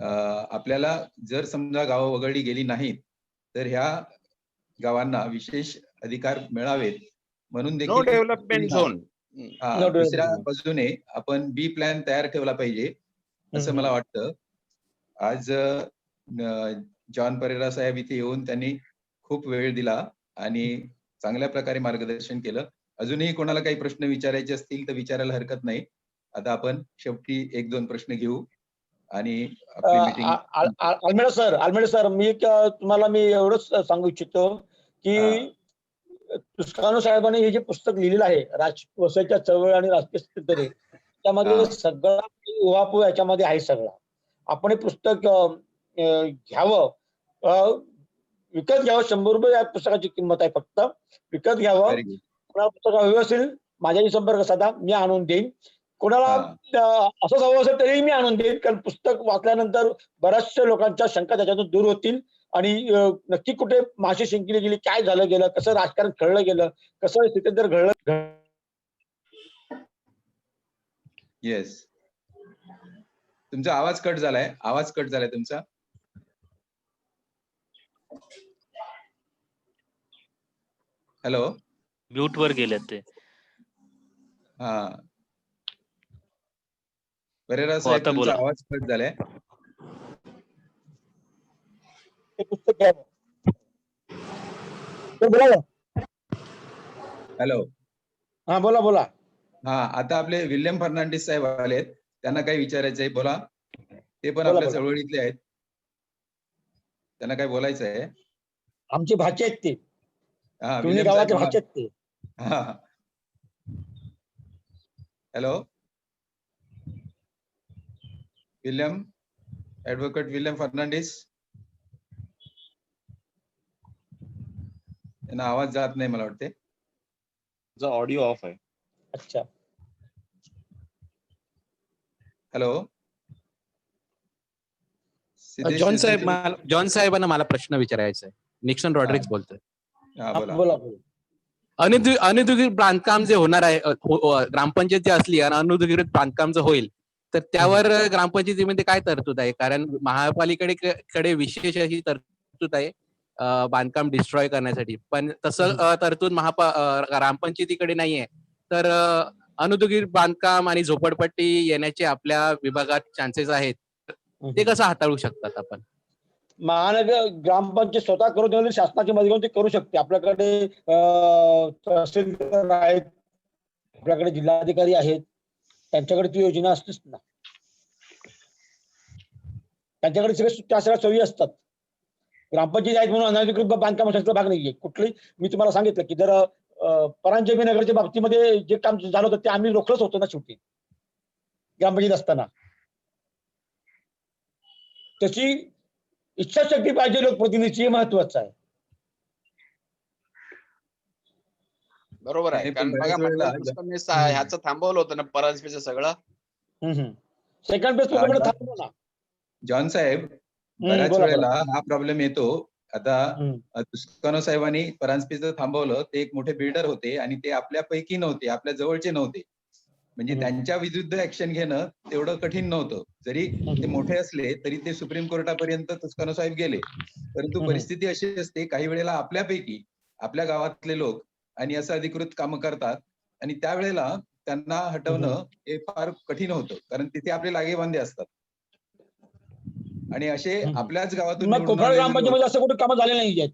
आपल्याला जर समजा गावं वगळली गेली नाहीत तर ह्या गावांना विशेष अधिकार मिळावेत म्हणून नो देखील डेव्हलपमेंट झोन. दुसऱ्या बाजूने आपण बी प्लॅन तयार ठेवला पाहिजे असं मला वाटतं. आज जॉन परेरा साहेब इथे येऊन त्यांनी खूप वेळ दिला आणि चांगल्या प्रकारे मार्गदर्शन केलं. अजूनही कोणाला काही प्रश्न विचारायचे असतील तर विचारायला हरकत नाही. आता आपण शेवटी 1-2 प्रश्न घेऊ आणि आपली मीटिंग. आल्मेडा सर मी तुम्हाला एवढंच सांगू इच्छितो की तुस्कानो साहेबांनी हे जे पुस्तक लिहिलेलं आहे राजवंशाच्या चळवळ आणि राजकीय स्थिती, त्यामध्ये सगळा उहापोह याच्यामध्ये आहे सगळा. आपण हे पुस्तक घ्यावं, विकत घ्यावं. 100 रुपये या पुस्तकाची किंमत आहे, फक्त विकत घ्यावं. कोणाला पुस्तक हवं असेल माझ्याशी संपर्क साधा, मी आणून देईन. कोणाला असं हवं असेल तरीही मी आणून देईन, कारण पुस्तक वाचल्यानंतर बऱ्याचशा लोकांच्या शंका त्याच्यातून दूर होतील आणि नक्की कुठे माशी शिंकली गेली, काय झालं गेलं, कसं राजकारण खेळलं गेलं, कसं स्थितींतर घडलं. येस, तुमचा आवाज कट झालाय तुमचा. हॅलो, म्यूट वर गेले ते. परेरा साहेब तुमचा आवाज कट झालाय. ते पुस्तक घ्यावं. बोला. हॅलो, बोला. आता आपले विल्यम फर्नांडिस साहेब आलेत, त्यांना काही विचारायचं आहे, बोला. ते पण आपल्या चळवळीतले आहेत, त्यांना काय बोलायचं आहे. आमचे भाचे आहेत ते, विल्यम गावाचे भाचे आहेत ते. Hello, William, advocate William Fernandes, त्यांना आवाज जात नाही मला वाटते. ऑडिओ ऑफ आहे. अच्छा. हॅलो, जॉन साहेबांना मला प्रश्न विचारायचा आहे. निक्सन रॉड्रिक्स बोलतोय. बोला. अनधिकृत बांधकाम जे होणार आहे, ग्रामपंचायत जी असली आणि अनधिकृत बांधकाम जर होईल तर त्यावर ग्रामपंचायतीमध्ये काय तरतूद आहे? कारण महापालिकेकडे विशेष अशी तरतूद आहे बांधकाम डिस्ट्रॉय करण्यासाठी, पण तसं तरतूद ग्रामपंचायतीकडे नाहीये. तर अनधिकृत बांधकाम आणि झोपडपट्टी येण्याचे आपल्या विभागात चान्सेस आहेत, ते कसं हाताळू शकतात आपण? महानगर ग्रामपंचायत स्वतः करून देण्याची शासनाची मदत घेऊन ते करू शकते. आपल्याकडे तहसीलदार आहेत, आपल्याकडे जिल्हाधिकारी आहेत, त्यांच्याकडे ती योजना असतेच ना. त्यांच्याकडे त्या सगळ्या सोयी असतात. ग्रामपंचायत आहेत म्हणून अनधिकृत बांधकाम भाग नाहीये कुठली. मी तुम्हाला सांगितलं की जर परांजपे नगरच्या बाबतीमध्ये जे काम झालं होतं ते आम्ही रोखलंच होतं ना शेवटी ग्रामपंचायत असताना. त्याची इच्छाशक्ती पाहिजे लोकप्रतिनिधीची, महत्वाचं आहे. बरोबर आहे, कारण बघा ह्याचं थांबवलं होतं ना परांजपेचं सगळं. सेकंड बेस थांबवलं ना जॉन साहेब. बऱ्याच वेळेला हा प्रॉब्लेम येतो. आता तुस्कानो साहेबांनी परांजपेचं थांबवलं. ते एक मोठे बिल्डर होते आणि ते आपल्यापैकी नव्हते, आपल्या जवळचे नव्हते. म्हणजे त्यांच्या विरुद्ध ऍक्शन घेणं तेवढं कठीण नव्हतं. जरी ते मोठे असले तरी ते सुप्रीम कोर्टापर्यंत तुस्कानो साहेब गेले. परंतु परिस्थिती अशी असते, काही वेळेला आपल्यापैकी आपल्या गावातले लोक आणि असं अधिकृत कामं करतात आणि त्यावेळेला त्यांना हटवणं हे फार कठीण होतं, कारण तिथे आपले लागेबांधे असतात आणि असे आपल्याच गावातून कोफरा ग्रामपंचायतीमध्ये असं कुठे कामं झाले नाही आहेत.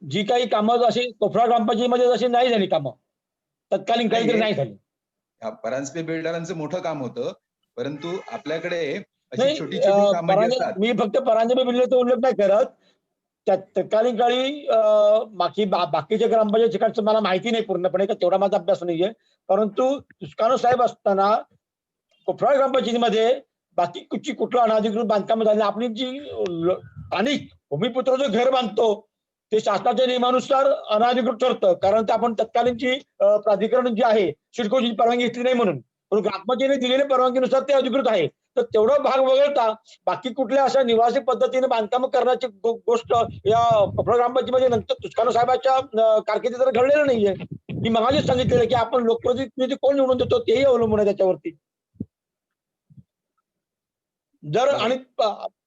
जी काही कामं अशी कोफरा ग्रामपंचायतीमध्ये अशी नाही झाली कामं, तत्कालीन काहीतरी नाही झाली. परांजपे बिल्डरांचं मोठं काम होतं, परंतु आपल्याकडे अशी छोटी छोटी कामं असतात. मी फक्त परांजपे बिल्डरचा उल्लेख नाही करत. तत्कालीन काळी बाकीच्या ग्रामपंचायत ठिकाणचं मला माहिती नाही पूर्णपणे, का तेवढा माझा अभ्यास नाहीये. परंतु तुस्कानो साहेब असताना कोफरा ग्रामपंचायतीमध्ये बाकी कुठलं अनधिकृत बांधकाम झालं. आपली जी स्थानिक भूमिपुत्र जो घर बांधतो ते शासनाच्या नियमानुसार अनधिकृत ठरतं, कारण ते आपण तत्कालीनची प्राधिकरण जी आहे सिडकोची परवानगी घेतली नाही म्हणून. पण ग्रामपंचायतीने दिलेल्या परवानगीनुसार ते अधिकृत आहे. तर तेवढा भाग वगळता बाकी कुठल्या अशा निवासी पद्धतीने बांधकाम करण्याची गोष्ट या कोपरा ग्रामपंचायतीमध्ये नंतर तुस्कानो साहेबांच्या कारकिर्दीत तर घडलेलं नाहीये. मी मगाशीच सांगितलेलं की आपण लोकप्रतिनिधी कोण निवडून देतो तेही अवलंबून आहे त्याच्यावरती. जर आणि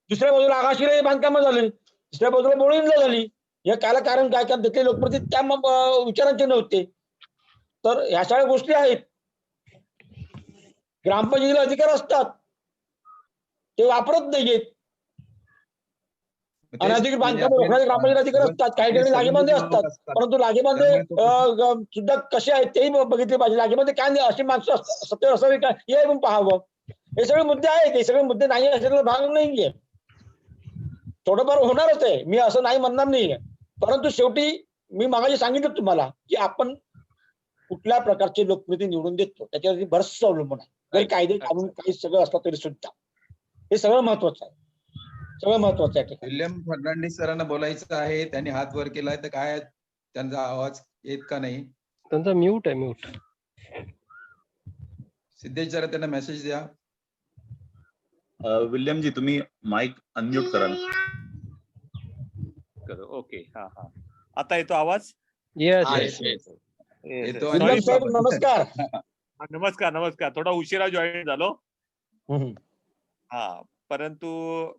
दुसऱ्या बाजूला आगाशिराई बांधकामं झाली, दुसऱ्या बाजूला बोळींला झाली, या काला कारण काय कारण तिथले लोकप्रतिनिधी त्या विचारांचे नव्हते. तर ह्या सगळ्या गोष्टी आहेत. ग्रामपंचायतीला अधिकार असतात, ते वापरत नाहीयेत. अनधिकृत बांधकाम रोखण्याचे ग्रामपंचायत अधिकार असतात. काही ठिकाणी लागेबांधे असतात, परंतु लागेबांधे सुद्धा कसे आहेत तेही बघितले पाहिजे. लागेबांधे काय नाही अशी माणसं सत्य असावी का हे पण पाहावं. हे सगळे मुद्दे आहेत. हे सगळे मुद्दे नाही असलेला भाग नाहीये. थोडंफार होणारच आहे, मी असं नाही म्हणणार नाहीये. परंतु शेवटी मी मागाशी सांगितलं तुम्हाला की आपण कुठल्या प्रकारचे लोकप्रतिनिधी निवडून देतो त्याच्यावरती बरंच अवलंबून आहे. काही कायदे कानून काही सगळं असलं तरी सुद्धा हे सगळं महत्वाचं आहे. सगळं महत्वाचं आहे. विल्यम फर्नांडिस सरांना बोलायचं आहे, त्यांनी हात वर केलाय तर काय त्यांचा आवाज येत का नाही? त्यांचा म्यूट आहे, म्यूट. सिद्धेश जरा त्यांना मेसेज द्या. विल्यमजी तुम्ही माईक अनम्यूट करा ना. ओके. हा हा, आता येतो आवाज? येस. येतो. विल्यम साहेब नमस्कार. नमस्कार नमस्कार. थोडा उशिरा जॉईन झालो. हा, परंतु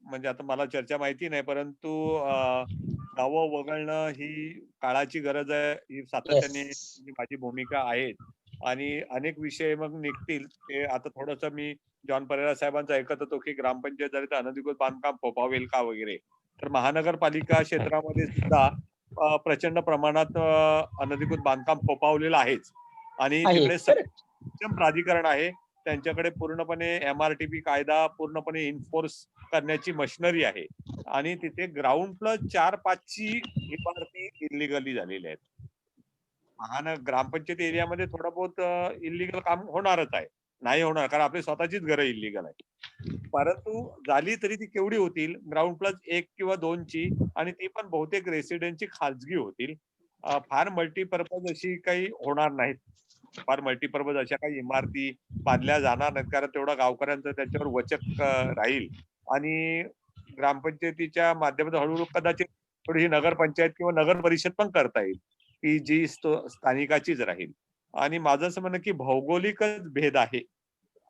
म्हणजे आता मला चर्चा माहिती नाही, परंतु गावं वगळणं ही काळाची गरज आहे, ही सातत्याने माझी भूमिका आहे. आणि अनेक विषय मग निघतील ते आता थोडंसं मी जॉन परेरा साहेबांचं ऐकत होतो की ग्रामपंचायत झाली तर अनधिकृत बांधकाम फोपावेल का वगैरे. तर महानगरपालिका क्षेत्रामध्ये सुद्धा प्रचंड प्रमाणात अनधिकृत बांधकाम फोपावलेलं आहेच. आणि तिकडे सक्षम प्राधिकरण आहे, त्यांच्याकडे पूर्णपणे MRTP कायदा पूर्णपणे इन्फोर्स करण्याची मशिनरी आहे. आणि तिथे ग्राउंड प्लस 4-5ची इमारती इलिगली झालेल्या आहेत. ग्रामपंचायत एरियामध्ये थोडं बहुत इलिगल काम होणारच आहे, नाही होणार कारण आपली स्वतःचीच घरं इलिगल आहे. परंतु झाली तरी ती केवढी होतील? ग्राउंड प्लस 1 किंवा 2ची, आणि ती पण बहुतेक रेसिडेंटची खाजगी होतील. फार मल्टीपर्पज अशी काही होणार नाहीत. फार मल्टीपर्पज अशा काही इमारती बांधल्या जाणार नाहीत, कारण तेवढा गावकऱ्यांचं त्याच्यावर वचक राहील. आणि ग्रामपंचायतीच्या माध्यमातून हळूहळू कदाचित थोडी नगरपंचायत किंवा नगर परिषद पण करता येईल, की जी स्थानिकाचीच राहील. आणि माझं असं म्हणणं की भौगोलिकच भेद आहे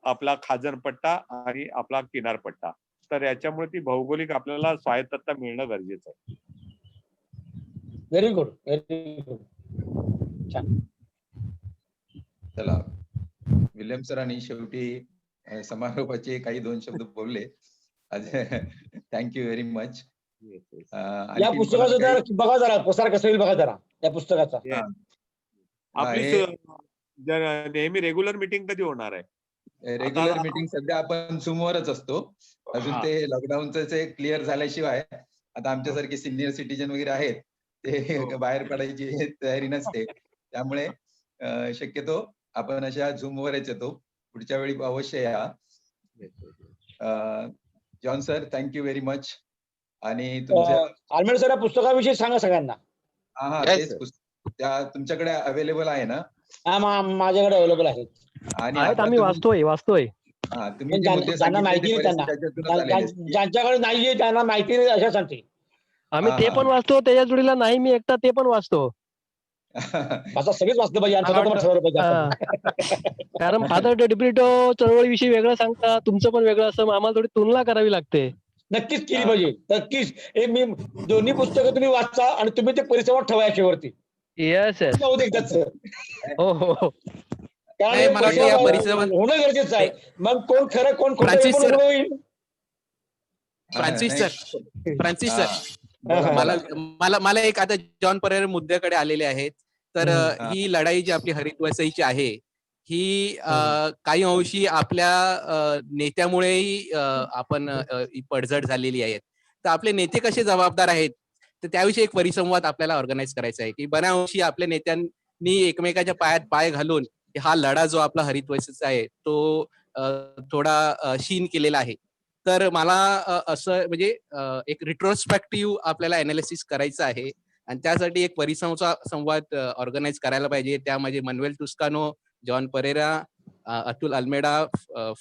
आपला खाजणपट्टा आणि आपला किनारपट्टा. तर याच्यामुळे ती भौगोलिक आपल्याला स्वायत्तता मिळणं गरजेचं आहे. Very good, very good. छान. चला, विल्यम सरांनी शेवटी समारोपाचे काही 2 शब्द बोलले. Thank you very much. या पुस्तकाचं बघा जरा, प्रसार कसा होईल बघा जरा या पुस्तकाचा. आपली नेहमी रेग्युलर मीटिंग कधी होणार आहे? रेग्युलर मीटिंग सध्या आपण झूमवरच असतो. अजून ते लॉकडाऊनचं क्लिअर झाल्याशिवाय आता आमच्यासारखे सिनियर सिटीजन वगैरे आहेत ते बाहेर पडायची तयारी नसते. त्यामुळे शक्यतो आपण अशा झूमवरच येतो. पुढच्या वेळी अवश्य या. John sir, thank you very much. आणि आलमेड सर, या पुस्तकाविषयी सांगा सगळ्यांना. हा, तेच पुस्तक त्या तुमच्याकडे अवेलेबल आहे ना? हा, माझ्याकडे अवेलेबल आहेत. आणि आम्ही वाचतोय. तुम्ही ज्यांना माहिती नाही त्यांना, ज्यांच्याकडे नाहीये त्यांना माहिती नाही अशा सांगते. आम्ही ते पण वाचतो, त्याच्या जोडीला नाही मी एकटा ते पण वाचतो. सगळेच वाचलं पाहिजे. कारण फादर डेडिब्रिटो चळवळीविषयी वेगळं सांगता, तुमचं पण वेगळं असं, आम्हाला थोडी तुलना करावी लागते. नक्कीच केली पाहिजे, नक्कीच. हे मी दोन्ही पुस्तकं तुम्ही वाचा आणि तुम्ही ते परिसंवाद ठेवा याच्यावरती. Yes yes. हो हो. होणं गरजेचं आहे. मग कोण खरं कोण खोटं होईल. फ्रान्सिस सर, मला एक आता जॉन परेरा मुद्द्याकडे आलेले आहेत. तर ही लढाई जी आपली हरितवसईची आहे ही काही अंशी आपल्या नेत्यामुळेही आपण पडझड झालेली आहेत. तर आपले नेते कसे जबाबदार आहेत तर त्याविषयी एक परिसंवाद आपल्याला ऑर्गनाईज करायचा आहे की बऱ्या अंशी आपल्या नेत्यांनी एकमेकाच्या पायात पाय घालून हा लढा जो आपला हरितवसईचा आहे तो थोडा शीन केलेला आहे. तर मला असं म्हणजे एक रिट्रोस्पेक्टिव्ह आपल्याला अनालिसिस करायचं आहे आणि त्यासाठी एक परिसंवाद ऑर्गनाईज करायला पाहिजे. त्यामध्ये Manuel Tuscano, John Pereira, Atul Almeida,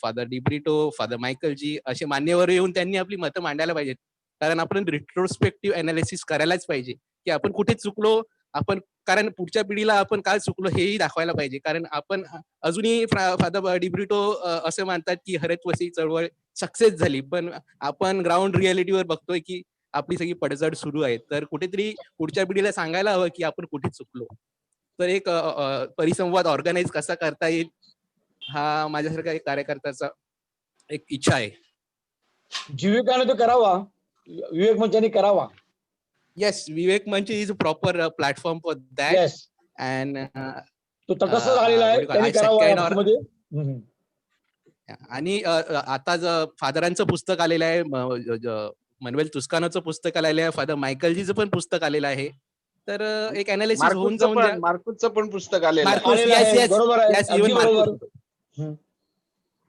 father Dibrito, father मायकलजी असे मान्यवर येऊन त्यांनी आपली मतं मांडायला पाहिजेत. कारण आपण रिट्रोस्पेक्टिव्ह अनालिसिस करायलाच पाहिजे की आपण कुठे चुकलो, आपण कारण पुढच्या पिढीला आपण काय चुकलो हेही दाखवायला पाहिजे. कारण आपण अजूनही फादर डिब्रिटो असं मानतात की हरितवसी चळवळ सक्सेस झाली, पण आपण ग्राउंड रियालिटीवर बघतोय की आपली सगळी पडझड सुरू आहे. तर कुठेतरी पुढच्या पिढीला सांगायला हवं की आपण कुठे चुकलो. तर एक परिसंवाद ऑर्गनाईज कसा करता येईल हा माझ्यासारखा एक कार्यकर्त्याचा एक इच्छा आहे. जीविकाने तो करावा, विवेक मंचाने करावा. येस, विवेक मंच is a proper platform for that. Yes, and तो तटस्थ झालेला आहे, त्यांनी करावा यामध्ये. आणि आता फादरांचं पुस्तक आलेलं आहे, मनवेल तुस्कानोचं पुस्तक आलेलं आहे, फादर मायकलजीचं पण पुस्तक आलेलं आहे. तर एक अनालिसिस होऊन जाऊन द्या. मार्कुसचं पण पुस्तक आलेलं आहे. मार्कुस, येस येस बरोबर आहे, येस, अगदी इव्हन बरोबर. मार्कुस.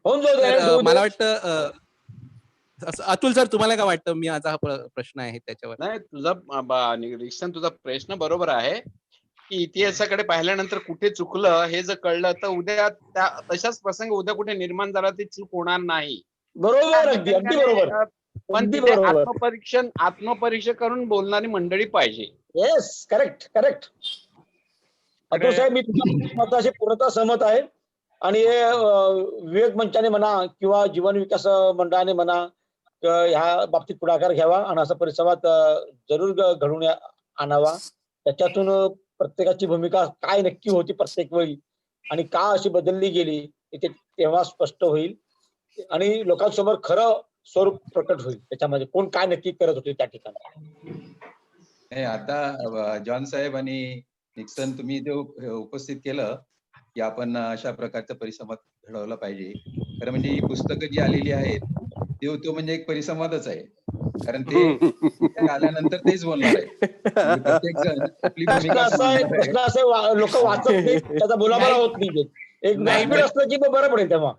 होऊन जाऊ दे, तर मला वाटतं अतुल सर तुम्हाला काय वाटतं, मी माझा हा प्रश्न आहे त्याच्यावर. नाही, तुझा प्रश्न बरोबर आहे की इतिहासाकडे पाहिल्यानंतर कुठे चुकलं हे जर कळलं तर उद्या तशाच प्रसंग उद्या कुठे निर्माण झाला ते चूक होणार नाही. बरोबर, अगदी अगदी बरोबर. पण तिथे आत्मपरीक्षण करून बोलणारी मंडळी पाहिजे. Yes, correct correct. अतुल साहेब, मी तुमच्या मताशी पूर्णतः सहमत आहे. आणि विवेक मंचाने म्हणा किंवा जीवन विकास मंडळाने म्हणा ह्या बाबतीत पुढाकार घ्यावा आणि असा परिसंवाद जरूर घडवून आणावा. त्याच्यातून प्रत्येकाची भूमिका काय नक्की होती प्रत्येक वेळी आणि का अशी बदलली गेली ते तेव्हा स्पष्ट होईल आणि लोकांसमोर खरं स्वरूप प्रकट होईल. त्याच्यामध्ये कोण काय नक्की करत होते त्या ठिकाणी. आता जॉन साहेब आणि निक्सन तुम्ही इथे उपस्थित केलं की आपण अशा प्रकारचा परिसंवाद घडवला पाहिजे. खरं म्हणजे ही पुस्तकं जी आलेली आहेत तो म्हणजे एक परिसंवादच आहे. कारण ते आल्यानंतर तेच बोलणार आहे. प्रत्येक जण आपली भूमिका लोक वाचत नाही, त्याचा बोलाबाला होत नाही. एक व्यासपीठ असलं की बरं पडेल तेव्हा.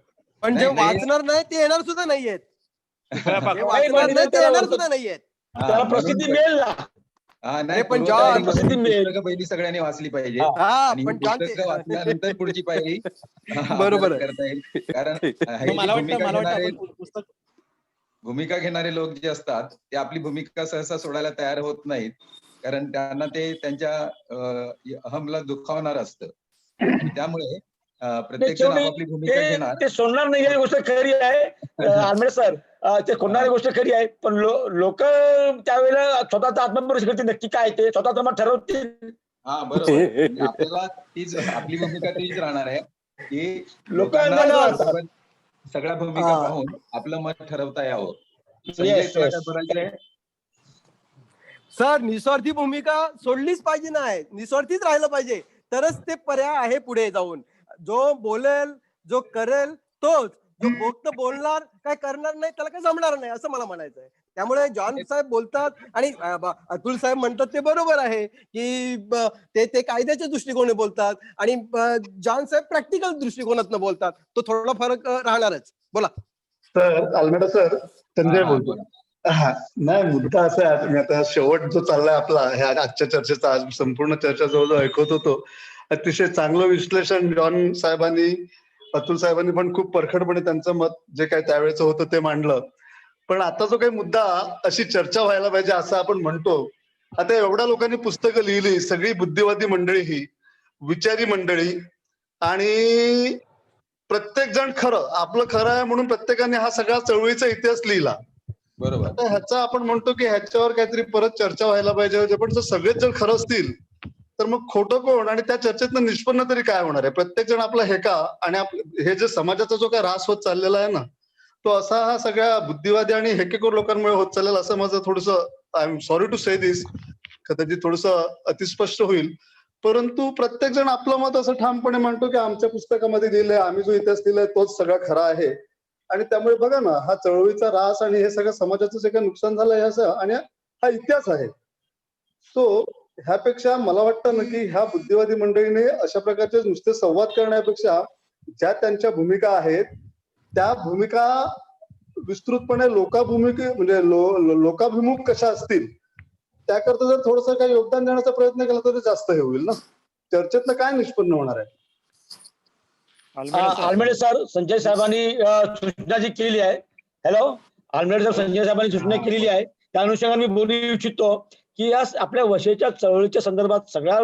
पण जे वाचणार नाही ते येणार सुद्धा नाहीयेत. वाचणार नाही ते येणार सुद्धा नाहीयेत. त्याला प्रसिद्धी मिळेल ना. नाही, पण पुस्तकं पहिली सगळ्यांनी वाचली पाहिजे आणि पुस्तकं वाचल्यानंतर पुढची पायरी बरोबर करता येईल. कारण भूमिका घेणारे लोक जे असतात ते आपली भूमिका सहसा सोडायला तयार होत नाहीत. कारण त्यांना ते त्यांच्या अहमला दुखावणार असतं आणि त्यामुळे प्रत्येक जण आपापली भूमिका घेणार. ते सोडणार नाही ही गोष्ट खरी आहे आर्मेड सर, ते सोडणारी गोष्ट खरी आहे. पण लोक त्यावेळेला स्वतःचा आत्मपरीक्षण करतील नक्की काय ते स्वतःच मत ठरवतील. हा बरोबर, आपल्याला तीच आपली भूमिका तीच राहणार आहे की लोकांना सगळ्या भूमिका पाहून आपलं मत ठरवता यावं. सर, निस्वार्थी भूमिका सोडलीच पाहिजे, नाही निस्वार्थीच राहिलं पाहिजे, तरच ते पर्याय आहे पुढे जाऊन. जो बोलेल, जो करेल तोच, जो फक्त बोलणार काय करणार नाही त्याला काय जमणार नाही असं मला म्हणायचं आहे. त्यामुळे जॉन साहेब बोलतात आणि अतुल साहेब म्हणतात ते बरोबर आहे की ते कायद्याच्या दृष्टिकोनाने बोलतात आणि जॉन साहेब प्रॅक्टिकल दृष्टिकोनातून बोलतात. तो थोडा फरक राहणारच. बोला सर. अल्मेडा सर, संजय बोलतो. नाही, मुद्दा असा आहे, मी आता शेवट जो चाललाय आपला ह्या आजच्या चर्चेचा, आज संपूर्ण चर्चा जवळजवळ ऐकत होतो. अतिशय चांगलं विश्लेषण जॉन साहेबांनी, अतुल साहेबांनी पण खूप परखडपणे त्यांचं मत जे काय त्यावेळेचं होतं ते मांडलं. पण आता जो काही मुद्दा, अशी चर्चा व्हायला पाहिजे असं आपण म्हणतो. आता एवढ्या लोकांनी पुस्तकं लिहिली, सगळी बुद्धिवादी मंडळी, ही विचारी मंडळी, आणि प्रत्येक जण खरं आपलं खरं आहे म्हणून प्रत्येकाने हा सगळा चळवळीचा इतिहास लिहिला. बरोबर. आता ह्याचा आपण म्हणतो की ह्याच्यावर काहीतरी परत चर्चा व्हायला पाहिजे. पण जर सगळेच जण खरं असतील तर मग खोटं कोण आणि त्या चर्चेतनं निष्पन्न तरी काय होणार आहे? प्रत्येक जण आपला हेका आणि हे जे समाजाचा जो काय ऱ्हास होत चाललेला आहे ना, तो असा हा सगळ्या बुद्धिवादी आणि हेकेखोर लोकांमुळे होत चाललेला, असं माझं थोडंसं, आय एम सॉरी टू से दिस, कदाचित थोडंसं अतिस्पष्ट होईल. परंतु प्रत्येक जण आपलं मत असं ठामपणे म्हणतो की आमच्या पुस्तकामध्ये दिलंय, आम्ही जो इतिहास दिलाय तोच सगळा खरा आहे. आणि त्यामुळे बघा ना, हा चळवळीचा ऱ्हास आणि हे सगळं समाजाचं जे काही नुकसान झालंय असं, आणि हा इतिहास आहे. तो ह्यापेक्षा मला वाटतं ना की ह्या बुद्धिवादी मंडळीने अशा प्रकारचे नुसते संवाद करण्यापेक्षा ज्या त्यांच्या भूमिका आहेत त्या भूमिका विस्तृतपणे म्हणजे लोकाभिमुख कशा असतील त्याकरता जर थोडंसं काही योगदान देण्याचा प्रयत्न केला तर ते जास्त हे होईल ना. चर्चेतनं काय निष्पन्न होणार आहे? आलमेडे सर, संजय साहेबांनी सूचना जी केलेली आहे. हॅलो, आलमेडे सर, संजय साहेबांनी सूचना केलेली आहे, त्या अनुषंगाने मी बोलू इच्छितो की या आपल्या वशेच्या चळवळीच्या संदर्भात सगळ्या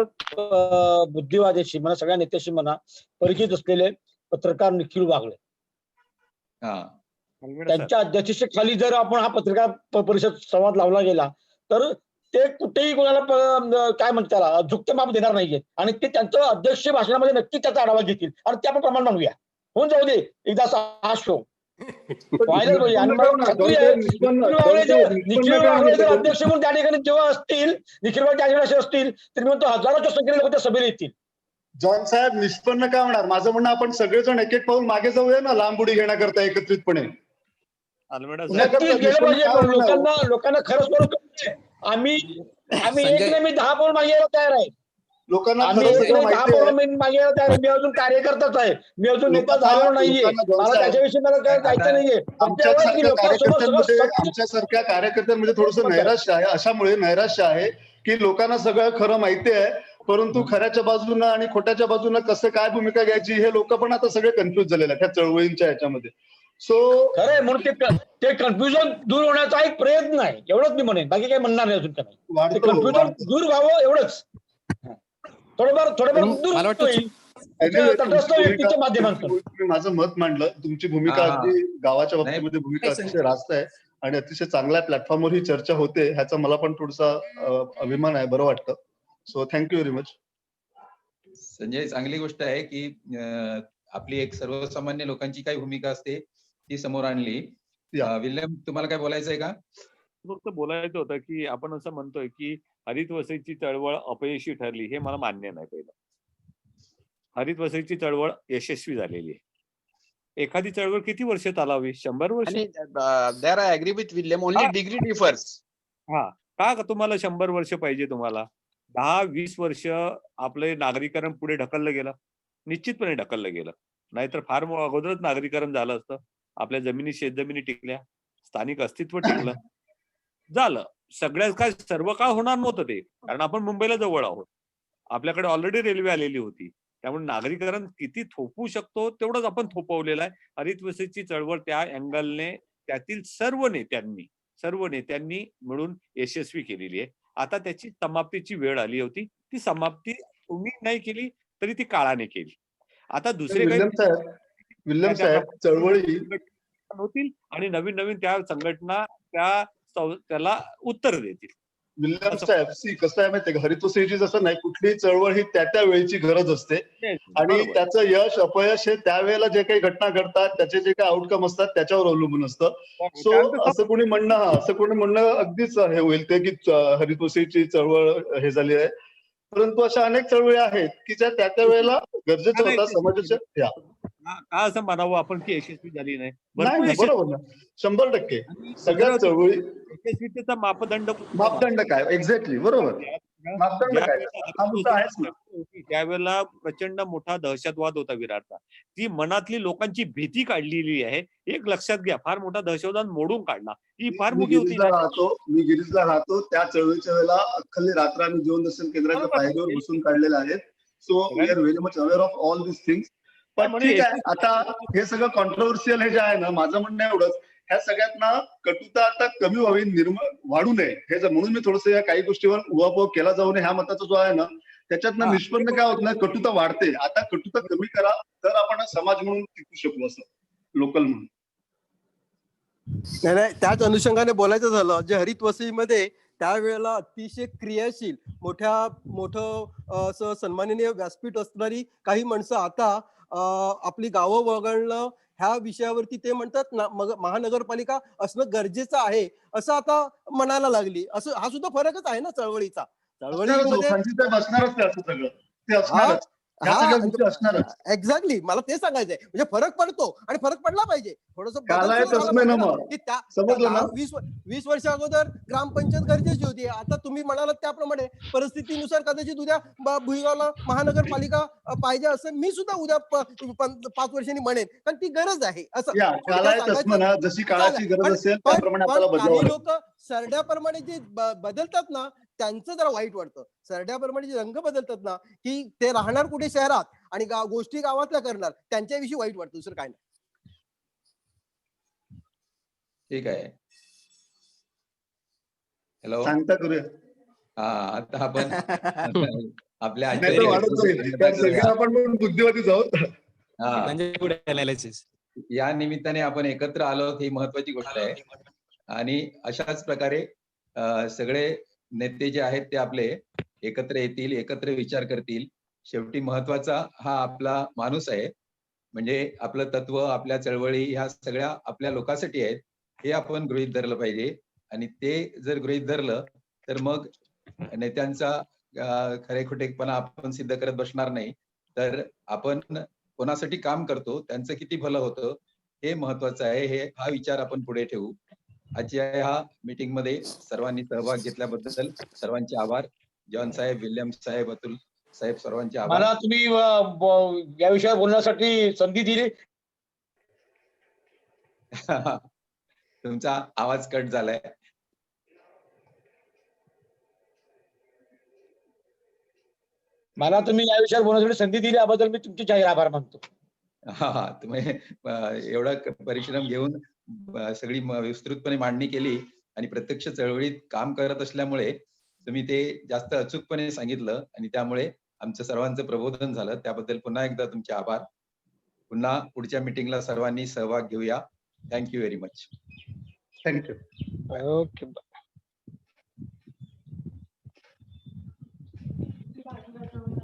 बुद्धिवाद्याशी म्हणा, सगळ्या नेत्याशी म्हणा, परिचित असलेले पत्रकार निखिल वागळे त्यांच्या अध्यक्षतेखाली जर आपण हा पत्रकार परिषद संवाद लावला गेला तर ते कुठेही कोणाला काय म्हणतात त्याला झुकते माप देणार नाहीये आणि ते त्यांचं अध्यक्ष भाषणामध्ये नक्की त्याचा आढावा घेतील आणि ते आपण प्रमाण मानूया. होऊन जाऊ दे एकदा हा शो व्हायलाच पाहिजे. आणि मला खात्री आहे निखिल वागळे जर अध्यक्ष म्हणून त्या ठिकाणी जेव्हा असतील, निखिल वागळे त्या ठिकाणी असतील तर मी म्हणतो हजारोच्या संख्येने लोक त्या सभेला येतील. जॉन साहेब, निष्पन्न काय होणार? माझं म्हणणं आपण सगळेजण एक एक पाऊल मागे जाऊया ना लांब उडी घेण्याकरता एकत्रितपणे. नक्कीच गेलं पाहिजे. लोकांना खरं स्वरूप आम्ही एक नाही, मी 10 पाऊल मागे यायला तयार आहे. लोकांना आम्ही एक नाही 10 पाऊल मागे यायला तयार आहे. मी अजून कार्यकर्ताच आहे, मी अजून नेता झालेलो नाहीये. मला त्याच्याविषयी मला काय जायचं नाहीये. आमच्यासारख्या कार्यकर्त्यांमध्ये थोडस नैराश्य आहे. अशामुळे नैराश्य आहे की लोकांना सगळं खरं माहिती आहे, परंतु खऱ्याच्या बाजूनं आणि खोट्याच्या बाजूनं कसं काय भूमिका घ्यायची हे लोक पण आता सगळे कन्फ्युज झालेले आहेत त्या चळवळींच्या ह्याच्यामध्ये. सो खरंय, म्हणून ते कन्फ्युजन दूर होण्याचा एक प्रयत्न आहे, एवढंच मी म्हणेन, बाकी काही म्हणणार नाही अजून काही. कन्फ्युजन दूर व्हावं एवढंच, थोडंफार दूर होईल व्यक्तीच्या माध्यमातून. तुम्ही माझं मत मांडलं, तुमची भूमिका अगदी गावाच्या बाबतीमध्ये भूमिका अतिशय रास्त आहे आणि अतिशय चांगल्या प्लॅटफॉर्मवर ही चर्चा होते, ह्याचा मला पण थोडासा अभिमान आहे, बरं वाटतं. So thank you very much. Sanjay, चांगली गोष्ट आहे की आपली एक सर्वसामान्य लोकांची काय भूमिका असते ती समोर आणली. विल्यम, तुम्हाला काय बोलायचं आहे का? फक्त बोलायचं होतं की आपण असं म्हणतोय की हरित वसईची चळवळ अपयशी ठरली, हे मला मान्य नाही. पहिलं, हरित वसईची चळवळ यशस्वी झालेली आहे. एखादी चळवळ किती वर्ष चालावी? 100 वर्ष. There I agree with William, only degree differs. का तुम्हाला 100 वर्ष पाहिजे? तुम्हाला 10-20 वर्ष आपले नागरीकरण पुढे ढकललं गेलं, निश्चितपणे ढकललं गेलं. नाहीतर फार अगोदरच नागरीकरण झालं असतं. आपल्या जमिनी, शेतजमिनी टिकल्या, स्थानिक अस्तित्व टिकलं, झालं. सगळ्या काय सर्व काळ होणार नव्हतं ते, कारण आपण मुंबईला जवळ आहोत, आपल्याकडे ऑलरेडी रेल्वे आलेली होती. त्यामुळे नागरीकरण किती थोपवू शकतो तेवढंच आपण थोपवलेलं आहे. हरित वसईची चळवळ त्या अँगलने त्यातील सर्व नेत्यांनी मिळून यशस्वी केलेली आहे. आता त्याची समाप्तीची वेळ आली होती. ती समाप्ती तुम्ही नाही केली तरी ती काळाने केली. आता दुसरे विल्यम साहेब, चळवळी होतील आणि नवीन त्या संघटना त्याला उत्तर देतील. विल्यम साहेब, कसं आहे माहितीये का, हरित वसईची जसं नाही, कुठलीही चळवळ ही त्या वेळची गरज असते आणि त्याचं यश अपयश हे त्यावेळेला जे काही घटना घडतात, त्याचे जे काही आउटकम असतात त्याच्यावर अवलंबून असतं. सो असं कोणी म्हणणं अगदीच हे होईल ते की हरित वसईची चळवळ हे झाली आहे, परंतु अशा अनेक चळवळी आहेत की ज्या त्या वेळेला गरजेच्या होतात समाजाच्या. का असं म्हणावं आपण की यशस्वी झाली नाही? बरोबर ना, 100%. सगळ्या चळवळी यशस्वीतेचा मापदंड काय? एक्झॅक्टली, बरोबर. मापदंड काय? हा मुद्दा आहेच ना. त्यावेळेला प्रचंड मोठा दहशतवाद होता विरारचा. ती मनातली लोकांची भीती काढलेली आहे. एक लक्षात घ्या, फार मोठा दहशतवाद मोडून काढला, ही फार मोठी होती. मी गिरीजला राहतो, त्या चळवळीच्या वेळेला अख्खली रात्र आम्ही जीवन दर्शन केंद्राच्या पायरीवर बसून काढलेले आहेत. So we are very much aware of all this things. पण ठीक आहे, आता हे सगळं कॉन्ट्रोवर्शियल हे जे आहे ना, माझं म्हणणं एवढंच, ह्या सगळ्यात ना कटुता आता कमी व्हावी, वाढू नये, हे म्हणून मी थोडंसं या काही गोष्टीवर उहापोह केला जाऊ नये ह्या मताचा जो आहे ना, त्याच्यातनं निष्पन्न काय होत नाही, कटुता वाढते. आता कटुता कमी करा, तर आपण समाज म्हणून टिकू शकू, असं लोकल म्हणून. नाही, त्याच अनुषंगाने बोलायचं झालं, जे हरित वसईमध्ये त्यावेळेला अतिशय क्रियाशील मोठं असं सन्माननीय व्यासपीठ असणारी काही माणसं आता आपली गावं वगळणं ह्या विषयावरती ते म्हणतात ना, महानगरपालिका असणं गरजेचं आहे असं आता म्हणायला लागली. असं हा सुद्धा फरकच आहे ना चळवळीचा. एक्झॅक्टली, मला ते सांगायचंय. म्हणजे फरक पडतो आणि फरक पडला पाहिजे. थोडस 20 वर्ष अगोदर ग्रामपंचायत गरजेची होती. आता तुम्ही म्हणालात त्याप्रमाणे परिस्थितीनुसार कदाचित उद्या भुईगावला महानगरपालिका पाहिजे असं मी सुद्धा उद्या 5 वर्षांनी म्हणेन, कारण ती गरज आहे. असं जशी काळाची गरज असेल त्याप्रमाणे काही लोक सरड्याप्रमाणे जे बदलतात ना, त्यांचं जरा वाईट वाटतं. सरड्याप्रमाणे जे रंग बदलतात ना, की ते राहणार कुठे शहरात आणि गोष्टी गावातल्या करणार, त्यांच्याविषयी वाईट वाटतं, दुसरं काय नाही. ठीक आहे. हॅलो. सांगता करूया. हा, आता आपण आपल्या नाही तर वाढत जाईल. कारण सगळे आपण पण बुद्धिवादी जाऊ. हा, म्हणजे पुढे analysis. या निमित्ताने आपण एकत्र आलो आहोत ही महत्वाची गोष्ट आहे. आणि अशाच प्रकारे सगळे नेते जे आहेत ते आपले एकत्र येतील, एकत्र विचार करतील. शेवटी महत्वाचा हा आपला माणूस आहे. म्हणजे आपलं तत्व, आपल्या चळवळी ह्या सगळ्या आपल्या लोकांसाठी आहेत, हे आपण गृहीत धरलं पाहिजे. आणि ते जर गृहीत धरलं तर मग नेत्यांचा खरे खोटेपणा आपण सिद्ध करत बसणार नाही. तर आपण कोणासाठी काम करतो, त्यांचं किती भलं होतं हे महत्वाचं आहे. हा विचार आपण पुढे ठेवू. आजच्या ह्या मीटिंग मध्ये सर्वांनी सहभाग घेतल्याबद्दल सर्वांचे आभार. जॉन साहेब, विल्यम साहेब, अतुल साहेब, सर्वांचे आभार. मला तुम्ही या विषयावर बोलण्यासाठी संधी दिली. तुमचा आवाज कट झालाय. मला तुम्ही या विषयावर बोलण्यासाठी संधी दिली याबद्दल मी तुमचे जाहीर आभार मानतो. हा, तुम्ही एवढा परिश्रम घेऊन सगळी विस्तृतपणे मांडणी केली आणि प्रत्यक्ष चळवळीत काम करत असल्यामुळे तुम्ही ते जास्त अचूकपणे सांगितलं आणि त्यामुळे आमचं सर्वांचं प्रबोधन झालं. त्याबद्दल पुन्हा एकदा तुमचे आभार. पुन्हा पुढच्या मीटिंगला सर्वांनी सहभाग घेऊया. Thank you very much. Thank you. Okay.